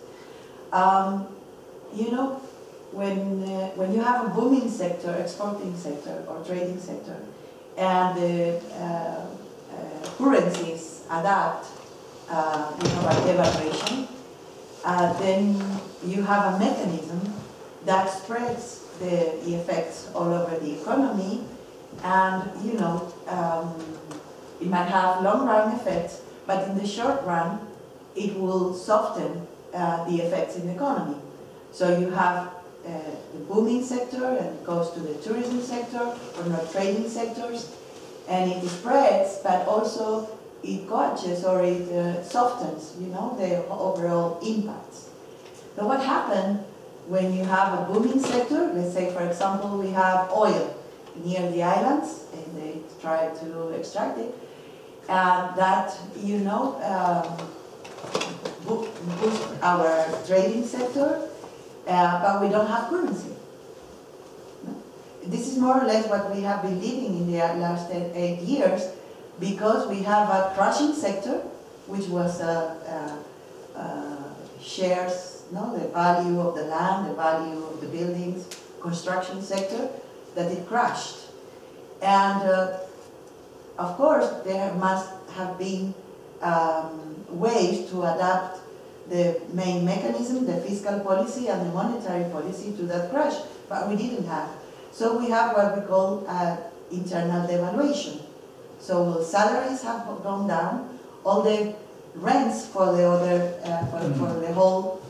You know, when you have a booming sector, exporting sector or trading sector, and the currencies adapt, by devaluation, then you have a mechanism that spreads the effects all over the economy, and it might have long-run effects, but in the short run it will soften the effects in the economy. So you have the booming sector, and it goes to the tourism sector or not trading sectors, and it spreads, but also it gauges or it softens, the overall impacts. So what happened when you have a booming sector? Let's say, for example, we have oil near the islands, and they try to extract it, and that boost our trading sector, but we don't have currency. This is more or less what we have been living in the last 8 years, because we have a crushing sector, which was shares, the value of the land, the value of the buildings, construction sector, that it crashed. And of course, there must have been ways to adapt the main mechanism, the fiscal policy and the monetary policy, to that crash, but we didn't have. So we have what we call internal devaluation. So salaries have gone down, all the rents for the other, for the whole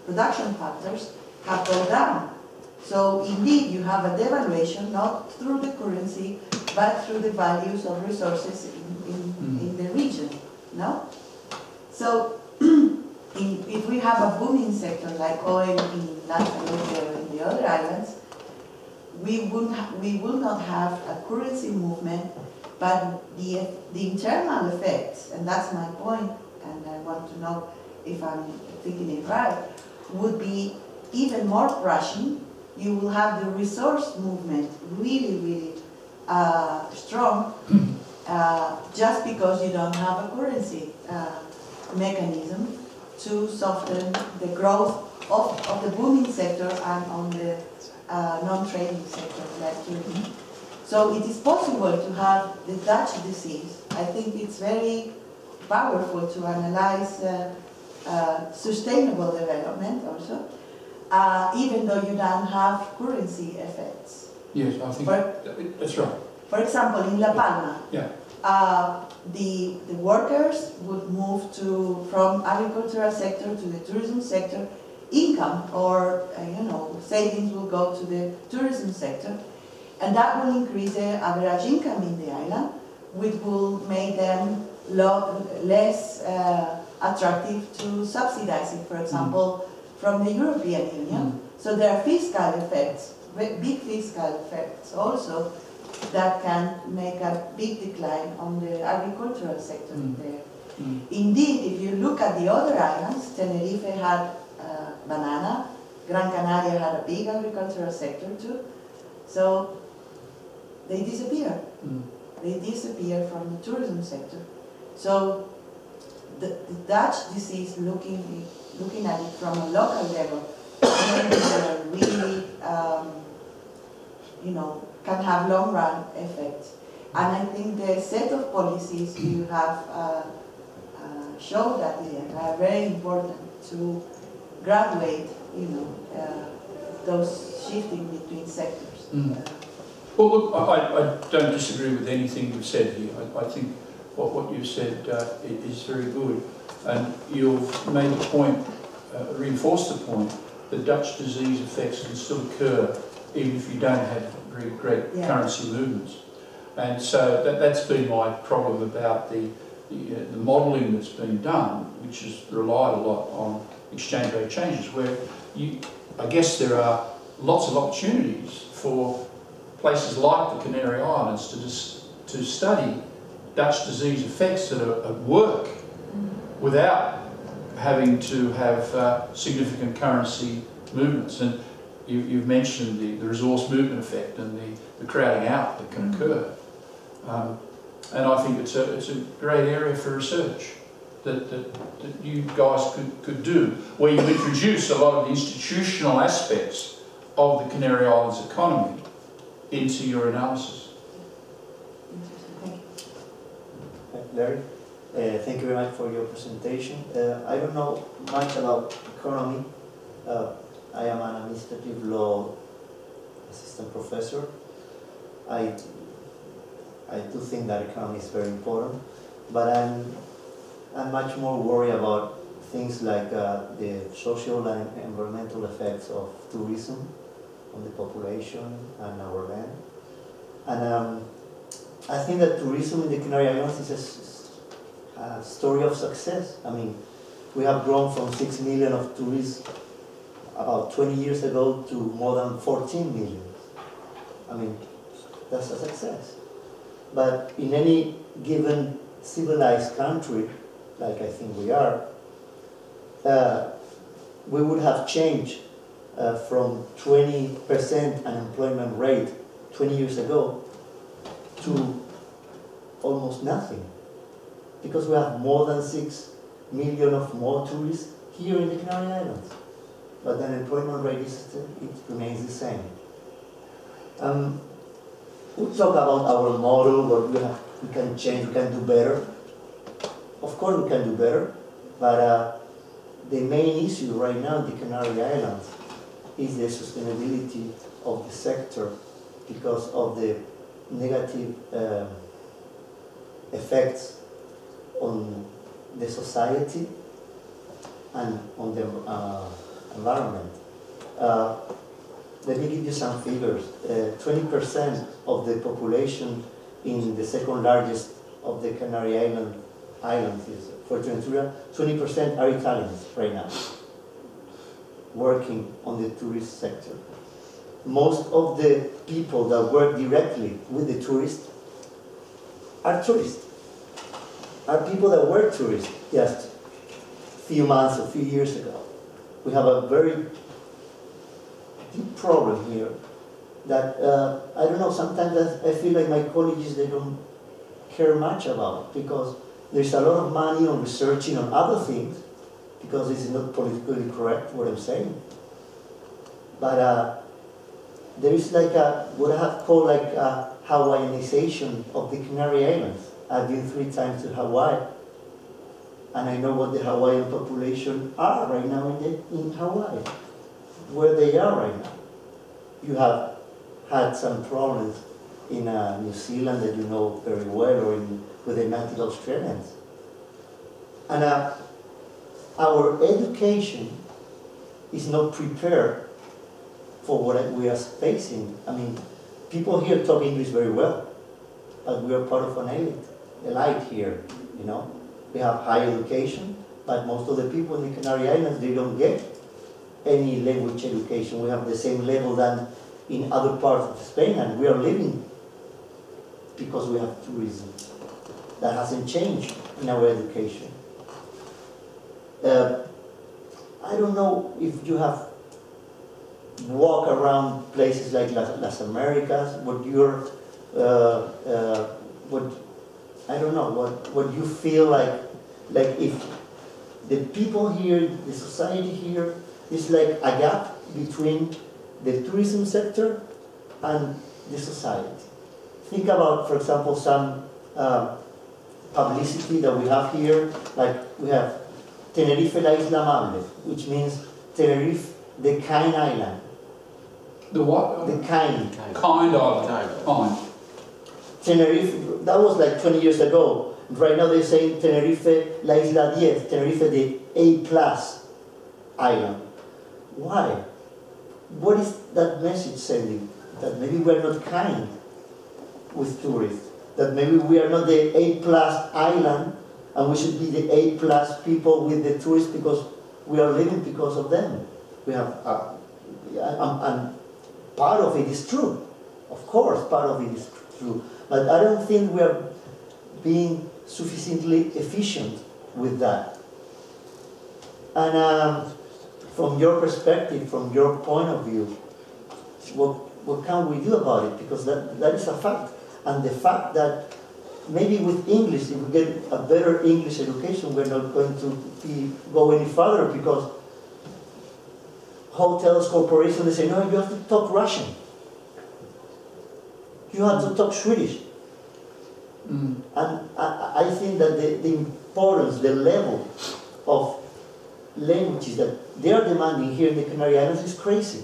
production factors have gone down. So indeed you have a devaluation, not through the currency, but through the values of resources in the region, no? So if we have a booming sector like oil in Lanzarote or in the other islands, we will not have a currency movement, but the internal effects, and that's my point, and I want to know if I'm thinking it right, would be even more crushing. You will have the resource movement really, really strong, just because you don't have a currency mechanism to soften the growth of the booming sector and on the non-trading sector like tourism. So it is possible to have the Dutch disease. I think it's very powerful to analyze sustainable development also, even though you don't have currency effects. Yes, I think that's right. For example, in La Palma, the workers would move from agricultural sector to the tourism sector. Income or savings will go to the tourism sector, and that will increase the average income in the island, which will make them less attractive to subsidize it, for example, from the European Union. So there are fiscal effects, big fiscal effects also, that can make a big decline on the agricultural sector there. Indeed, if you look at the other islands, Tenerife had banana, Gran Canaria had a big agricultural sector too, so they disappear. They disappear from the tourism sector. So the Dutch disease, looking at it from a local level, maybe really can have long-run effects. And I think the set of policies you have showed that they are very important to graduate, those shifting between sectors. Well, look, I don't disagree with anything you've said here. I think what you've said is very good. And you've made the point, reinforced the point, that Dutch disease effects can still occur even if you don't have very great currency movements. And so that's been my problem about the modelling that's been done, which has relied a lot on exchange rate changes, where I guess there are lots of opportunities for places like the Canary Islands to study Dutch disease effects that are at work without having to have significant currency movements. And you've mentioned the resource movement effect and the crowding out that can occur. And I think it's a great area for research that you guys could do, where you introduce a lot of the institutional aspects of the Canary Islands economy into your analysis. Larry, thank you very much for your presentation. I don't know much about economy. I am an administrative law assistant professor. I do think that economy is very important, but I'm much more worried about things like the social and environmental effects of tourism on the population and our land. And I think that tourism in the Canary Islands is a story of success. I mean, we have grown from 6 million of tourists about 20 years ago to more than 14 million. I mean, that's a success. But in any given civilized country, like I think we are, we would have changed from 20% unemployment rate 20 years ago to almost nothing, because we have more than 6 million of more tourists here in the Canary Islands, but the unemployment rate remains the same. We talk about our model, what we can change, we can do better. Of course we can do better, but the main issue right now in the Canary Islands is the sustainability of the sector because of the negative effects on the society and on the environment. Let me give you some figures. 20% of the population in the second largest of the Canary Islands is Fuerteventura. 20% are Italians right now, working on the tourist sector. Most of the people that work directly with the tourists are tourists, are people that were tourists just a few months, a few years ago. We have a very deep problem here that, I don't know, sometimes I feel like my colleagues, they don't care much about, because there's a lot of money on researching on other things, because this is not politically correct what I'm saying. But there is like what I have called like a Hawaiianization of the Canary Islands. I've been 3 times to Hawaii, and I know what the Hawaiian population are right now in Hawaii, where they are right now. You have had some problems in New Zealand that you know very well, or with the native Australians. And our education is not prepared for what we are facing. I mean, people here talk English very well, but we are part of an elite here, you know. We have high education, but most of the people in the Canary Islands, they don't get any language education. We have the same level than in other parts of Spain, and we are living because we have tourism. That hasn't changed in our education. I don't know if you have walked around places like Las Americas, I don't know, what you feel like if the people here, the society here, is like a gap between the tourism sector and the society. Think about, for example, some publicity that we have here, like we have Tenerife la Isla Amable, which means Tenerife, the kind island. The what? The kind. Kind island. Kind. Tenerife, that was like 20 years ago. Right now they're saying Tenerife la Isla 10, Tenerife the A+ island. Why? What is that message sending? That maybe we're not kind with tourists. That maybe we are not the A+ island, and we should be the A+ people with the tourists because we are living because of them. We have, and part of it is true. Of course, part of it is true. But I don't think we are being sufficiently efficient with that. And from your perspective, from your point of view, what can we do about it? Because that is a fact. And the fact that maybe with English, if we get a better English education, we're not going to go any further, because hotels, corporations, they say, no, you have to talk Russian. You have to talk Swedish. And I think that the importance, the level of languages that they are demanding here in the Canary Islands is crazy.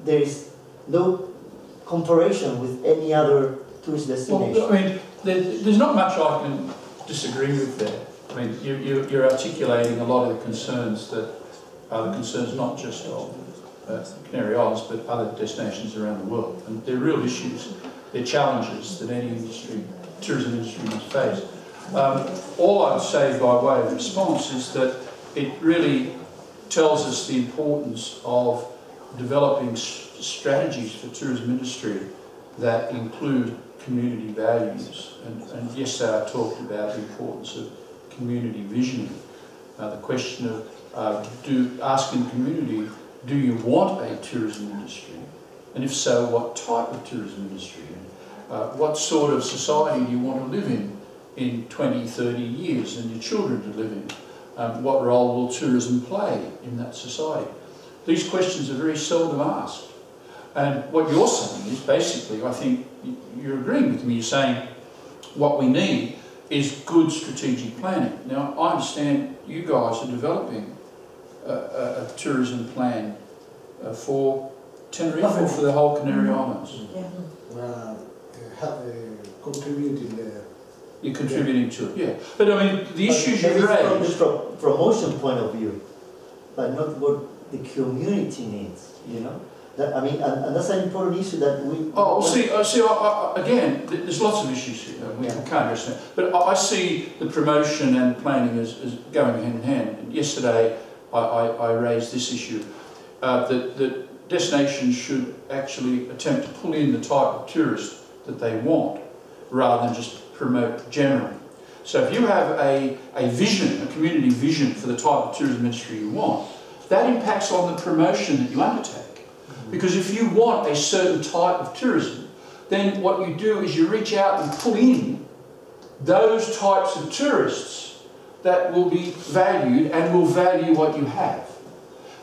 There is no comparison with any other tourist destination. Well, I mean, there's not much I can disagree with there. I mean, you're articulating a lot of the concerns that are the concerns not just of Canary Islands, but other destinations around the world. And they're real issues, they're challenges that any industry, tourism industry must face. All I'd say by way of response is that it really tells us the importance of developing strategies for tourism industry that include community values. And yesterday I talked about the importance of community visioning. The question of asking the community, do you want a tourism industry? And if so, what type of tourism industry? What sort of society do you want to live in 20, 30 years, and your children to live in? What role will tourism play in that society? These questions are very seldom asked. And what you're saying is basically, I think you're agreeing with me, you're saying what we need is good strategic planning. Now, I understand you guys are developing a tourism plan for Tenerife or for the whole Canary Islands. Contributing there. You're contributing to it, yeah. But I mean, the issues you raise... From the promotion point of view, but not what the community needs, you know? I mean, and that's an important issue that we... Oh, again, there's lots of issues here, we can't address that. But I see the promotion and planning as going hand in hand. And yesterday, I raised this issue, that destinations should actually attempt to pull in the type of tourist that they want, rather than just promote generally. So if you have a vision, a community vision for the type of tourism industry you want, that impacts on the promotion that you undertake. Because if you want a certain type of tourism, then what you do is you reach out and pull in those types of tourists that will be valued and will value what you have.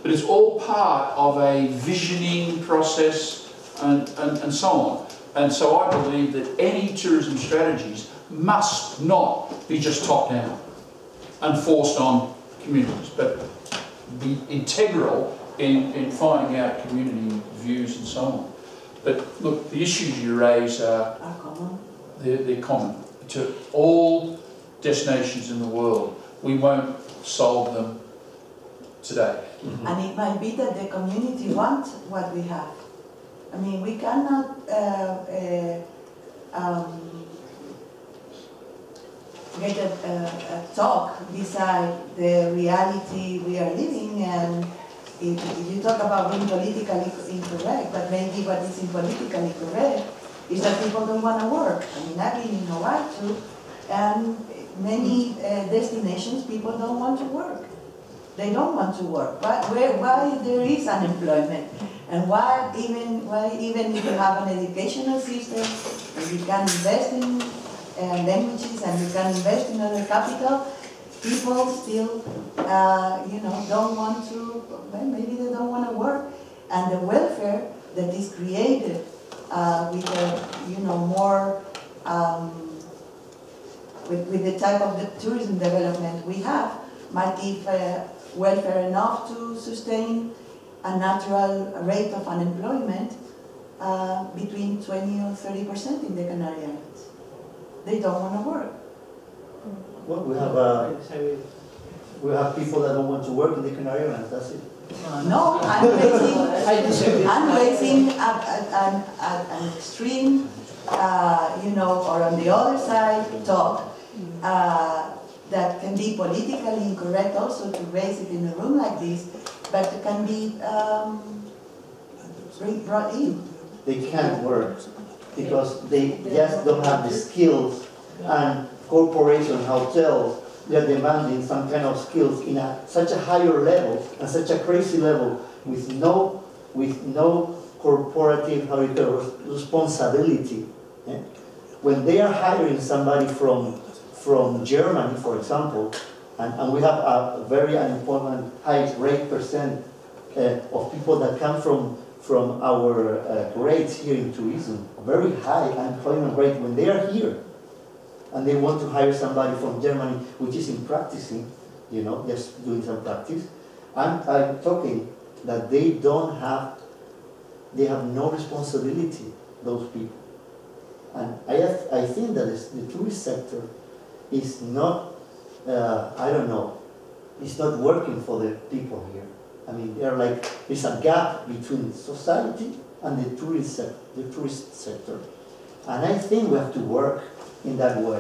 But it's all part of a visioning process and so on. And so I believe that any tourism strategies must not be just top-down and forced on communities, but be integral in finding out community views and so on. But look, the issues you raise are common. They're common to all destinations in the world. We won't solve them today. And it might be that the community wants what we have. I mean, we cannot get a talk beside the reality we are living. And if you talk about being politically incorrect, but maybe what is politically correct is that people don't want to work. I mean, I've been in Hawaii too, and many destinations, people don't want to work. They don't want to work. Why there is unemployment? And why even if you have an educational system, and you can invest in languages and you can invest in other capital, people still, don't want to, well, maybe they don't want to work. And the welfare that is created with more with the type of the tourism development we have, might give welfare enough to sustain a natural rate of unemployment between 20 or 30% in the Canary Islands. They don't want to work. Well, we have people that don't want to work in the Canary Islands, that's it. No, I'm raising an extreme, or on the other side, talk that can be politically incorrect also to raise it in a room like this, but it can be brought in. They can't work because they just don't have the skills, and corporations, hotels, they're demanding some kind of skills in such a higher level and such a crazy level with no corporative responsibility. Eh? When they are hiring somebody from Germany, for example, and we have a very unemployment high rate percent of people that come from our grades here in tourism, a very high unemployment rate when they are here. And they want to hire somebody from Germany, which is in practicing, just doing some practice. I'm talking that they have no responsibility, those people. And I think that the tourist sector is not, it's not working for the people here. I mean, there's a gap between society and the tourist sector. And I think we have to work in that way.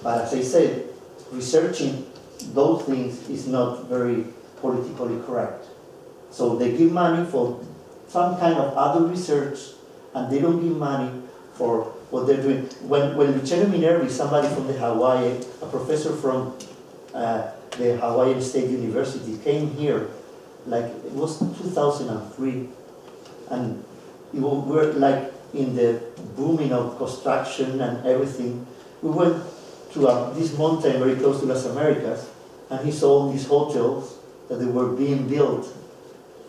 But as I said, researching those things is not very politically correct. So they give money for some kind of other research, and they don't give money for what they're doing. When Luciano Minervi, somebody from the Hawaii, a professor from the Hawaiian State University, came here, it was 2003, and we were in the booming of construction and everything. We went to this mountain very close to Las Americas, and he saw all these hotels that they were being built.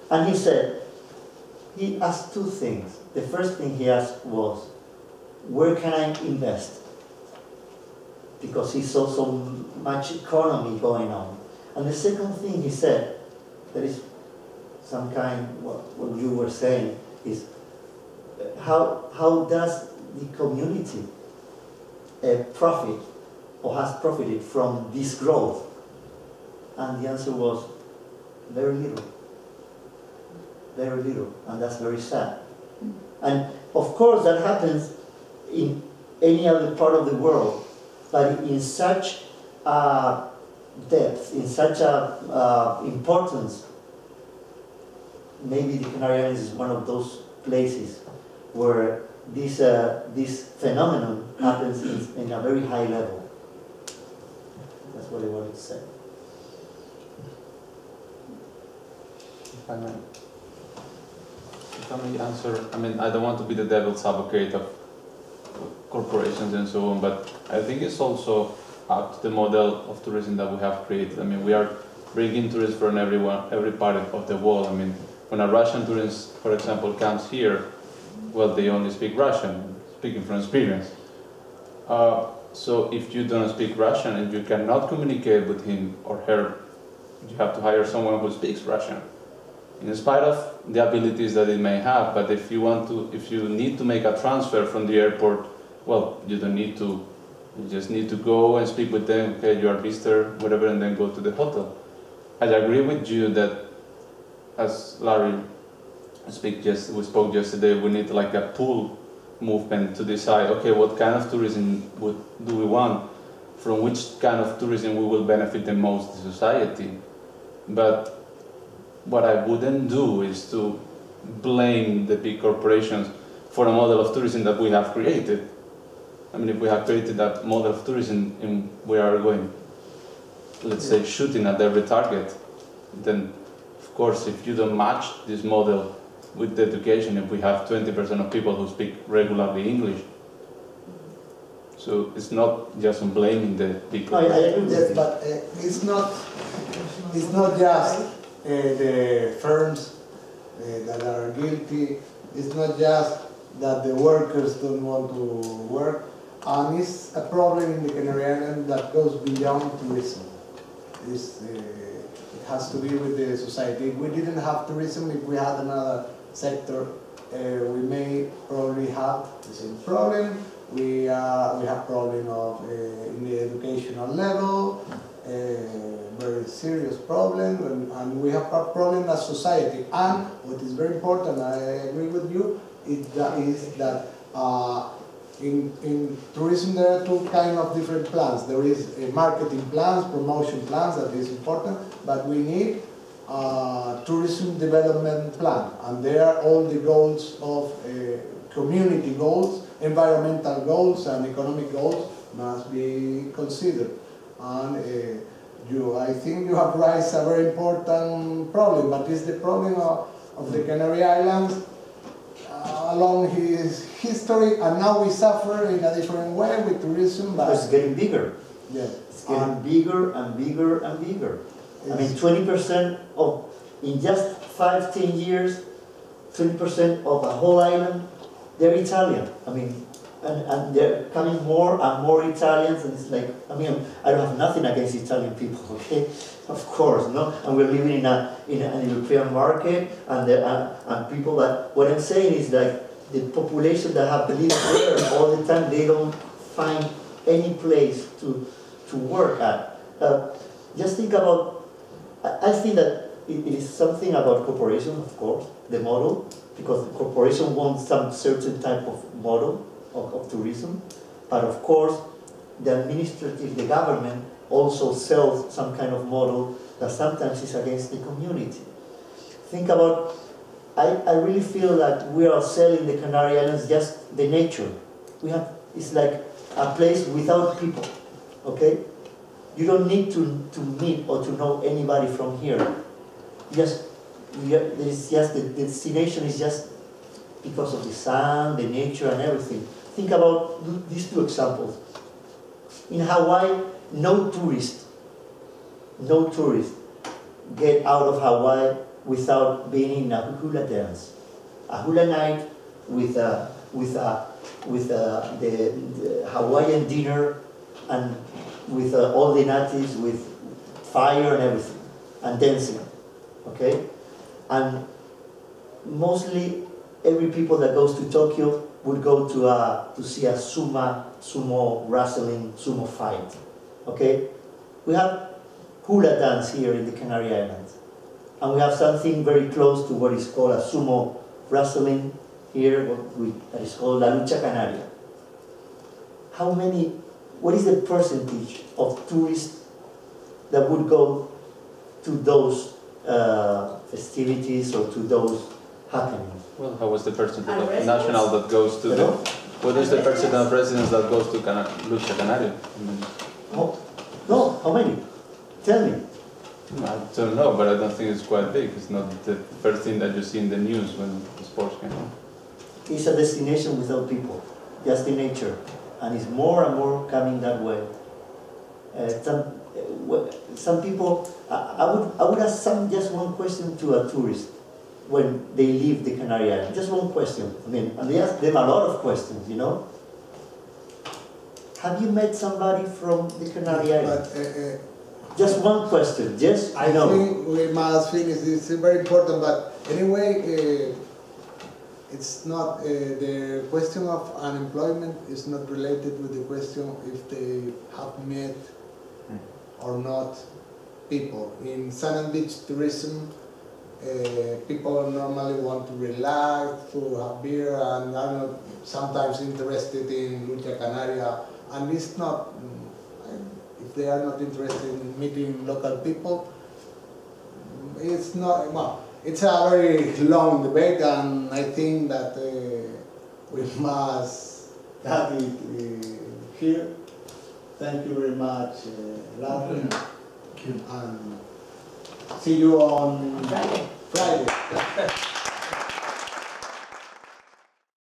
And he asked two things. The first thing he asked was, where can I invest? Because he saw so much economy going on. And the second thing he said, that is some kind, what you were saying, is how does the community profit or has profited from this growth? And the answer was very little. Very little, and that's very sad. And of course that happens in any other part of the world, but in such depth, in such importance, maybe the Canary Islands is one of those places where this phenomenon happens in a very high level. That's what I wanted to say. If I may answer, I don't want to be the devil's advocate of corporations and so on, but I think it's also up to the model of tourism that we have created. We are bringing tourists from every part of the world. When a Russian tourist, for example, comes here, well, they only speak Russian, speaking from experience. So if you don't speak Russian and you cannot communicate with him or her, you have to hire someone who speaks Russian. In spite of the abilities that it may have, but if you need to make a transfer from the airport, well, you don't need to. You just need to go and speak with them. Okay, you are a visitor, whatever, and then go to the hotel. I agree with you that, as Larry we spoke yesterday, we need a pull movement to decide, okay, what kind of tourism do we want? From which kind of tourism we will benefit the most the society? But what I wouldn't do is to blame the big corporations for a model of tourism that we have created. If we have created that model of tourism and we are going, let's say, shooting at every target, then of course if you don't match this model with the education, if we have 20% of people who speak regularly English, so it's not just on blaming the big corporations. Yes, but it's not just the firms that are guilty. It's not just that the workers don't want to work, and it's a problem in the Canary Islands that goes beyond tourism. It has to do with the society. If we didn't have tourism, if we had another sector, we may probably have the same problem. We have problem of in the educational level, very serious problem, and we have a problem as society. And what is very important, I agree with you, is that in tourism there are two kind of different plans. There is marketing plans, promotion plans, that is important, but we need tourism development plan, and there are all the goals of community goals, environmental goals, and economic goals must be considered. And I think you have raised a very important problem, but it's the problem of the Canary Islands along his history, and now we suffer in a different way with tourism. But it's getting bigger. Yeah, it's getting bigger and bigger and bigger. I mean, 20% of, in just 5–10 years, 20% of the whole island, they're Italian. I mean, and they're coming more and more Italians, and it's like, I mean, I don't have nothing against Italian people, okay? Of course, no? And we're living in an European market, and people that, what I'm saying is like, the population that have lived there all the time, they don't find any place to work at. Just think about, I think that it is something about corporation, of course, the model, because the corporation wants some certain type of model of tourism, but of course the government also sells some kind of model that sometimes is against the community. Think about, I really feel that we are selling the Canary Islands just the nature. It's like a place without people, okay? You don't need to meet or to know anybody from here. The destination is just because of the sun, the nature, and everything. Think about these two examples. In Hawaii, no tourist get out of Hawaii without being in a hula dance, a hula night with the Hawaiian dinner, and with all the natives, with fire and everything, and dancing, okay? And mostly every people that goes to Tokyo would go to see a sumo wrestling, sumo fight, okay? We have hula dance here in the Canary Islands, and we have something very close to what is called a sumo wrestling here, that is called la lucha canaria. What is the percentage of tourists that would go to those festivities or to those happenings? Well, how was the percentage of national that goes to the... What is the percentage of residents that goes to Lucha Canaria? No, how many? Tell me. I don't know, but I don't think it's quite big. It's not the first thing that you see in the news when the sports came on. It's a destination without people, just in nature. And it's more and more coming that way. Some people, I would ask just one question to a tourist when they leave the Canary Islands. Just one question. I mean, and they ask them a lot of questions, you know. Have you met somebody from the Canary Islands? Just one question. Yes, I know. I think we must finish. It's very important, but anyway. It's not, the question of unemployment is not related with the question if they have met or not people. In sand and beach tourism, people normally want to relax, to have beer, and are not sometimes interested in Lucha Canaria. And it's not, if they are not interested in meeting local people, it's not, well, it's a very long debate, and I think that we must have it here. Thank you very much, Larry. Thank you. And see you on Friday.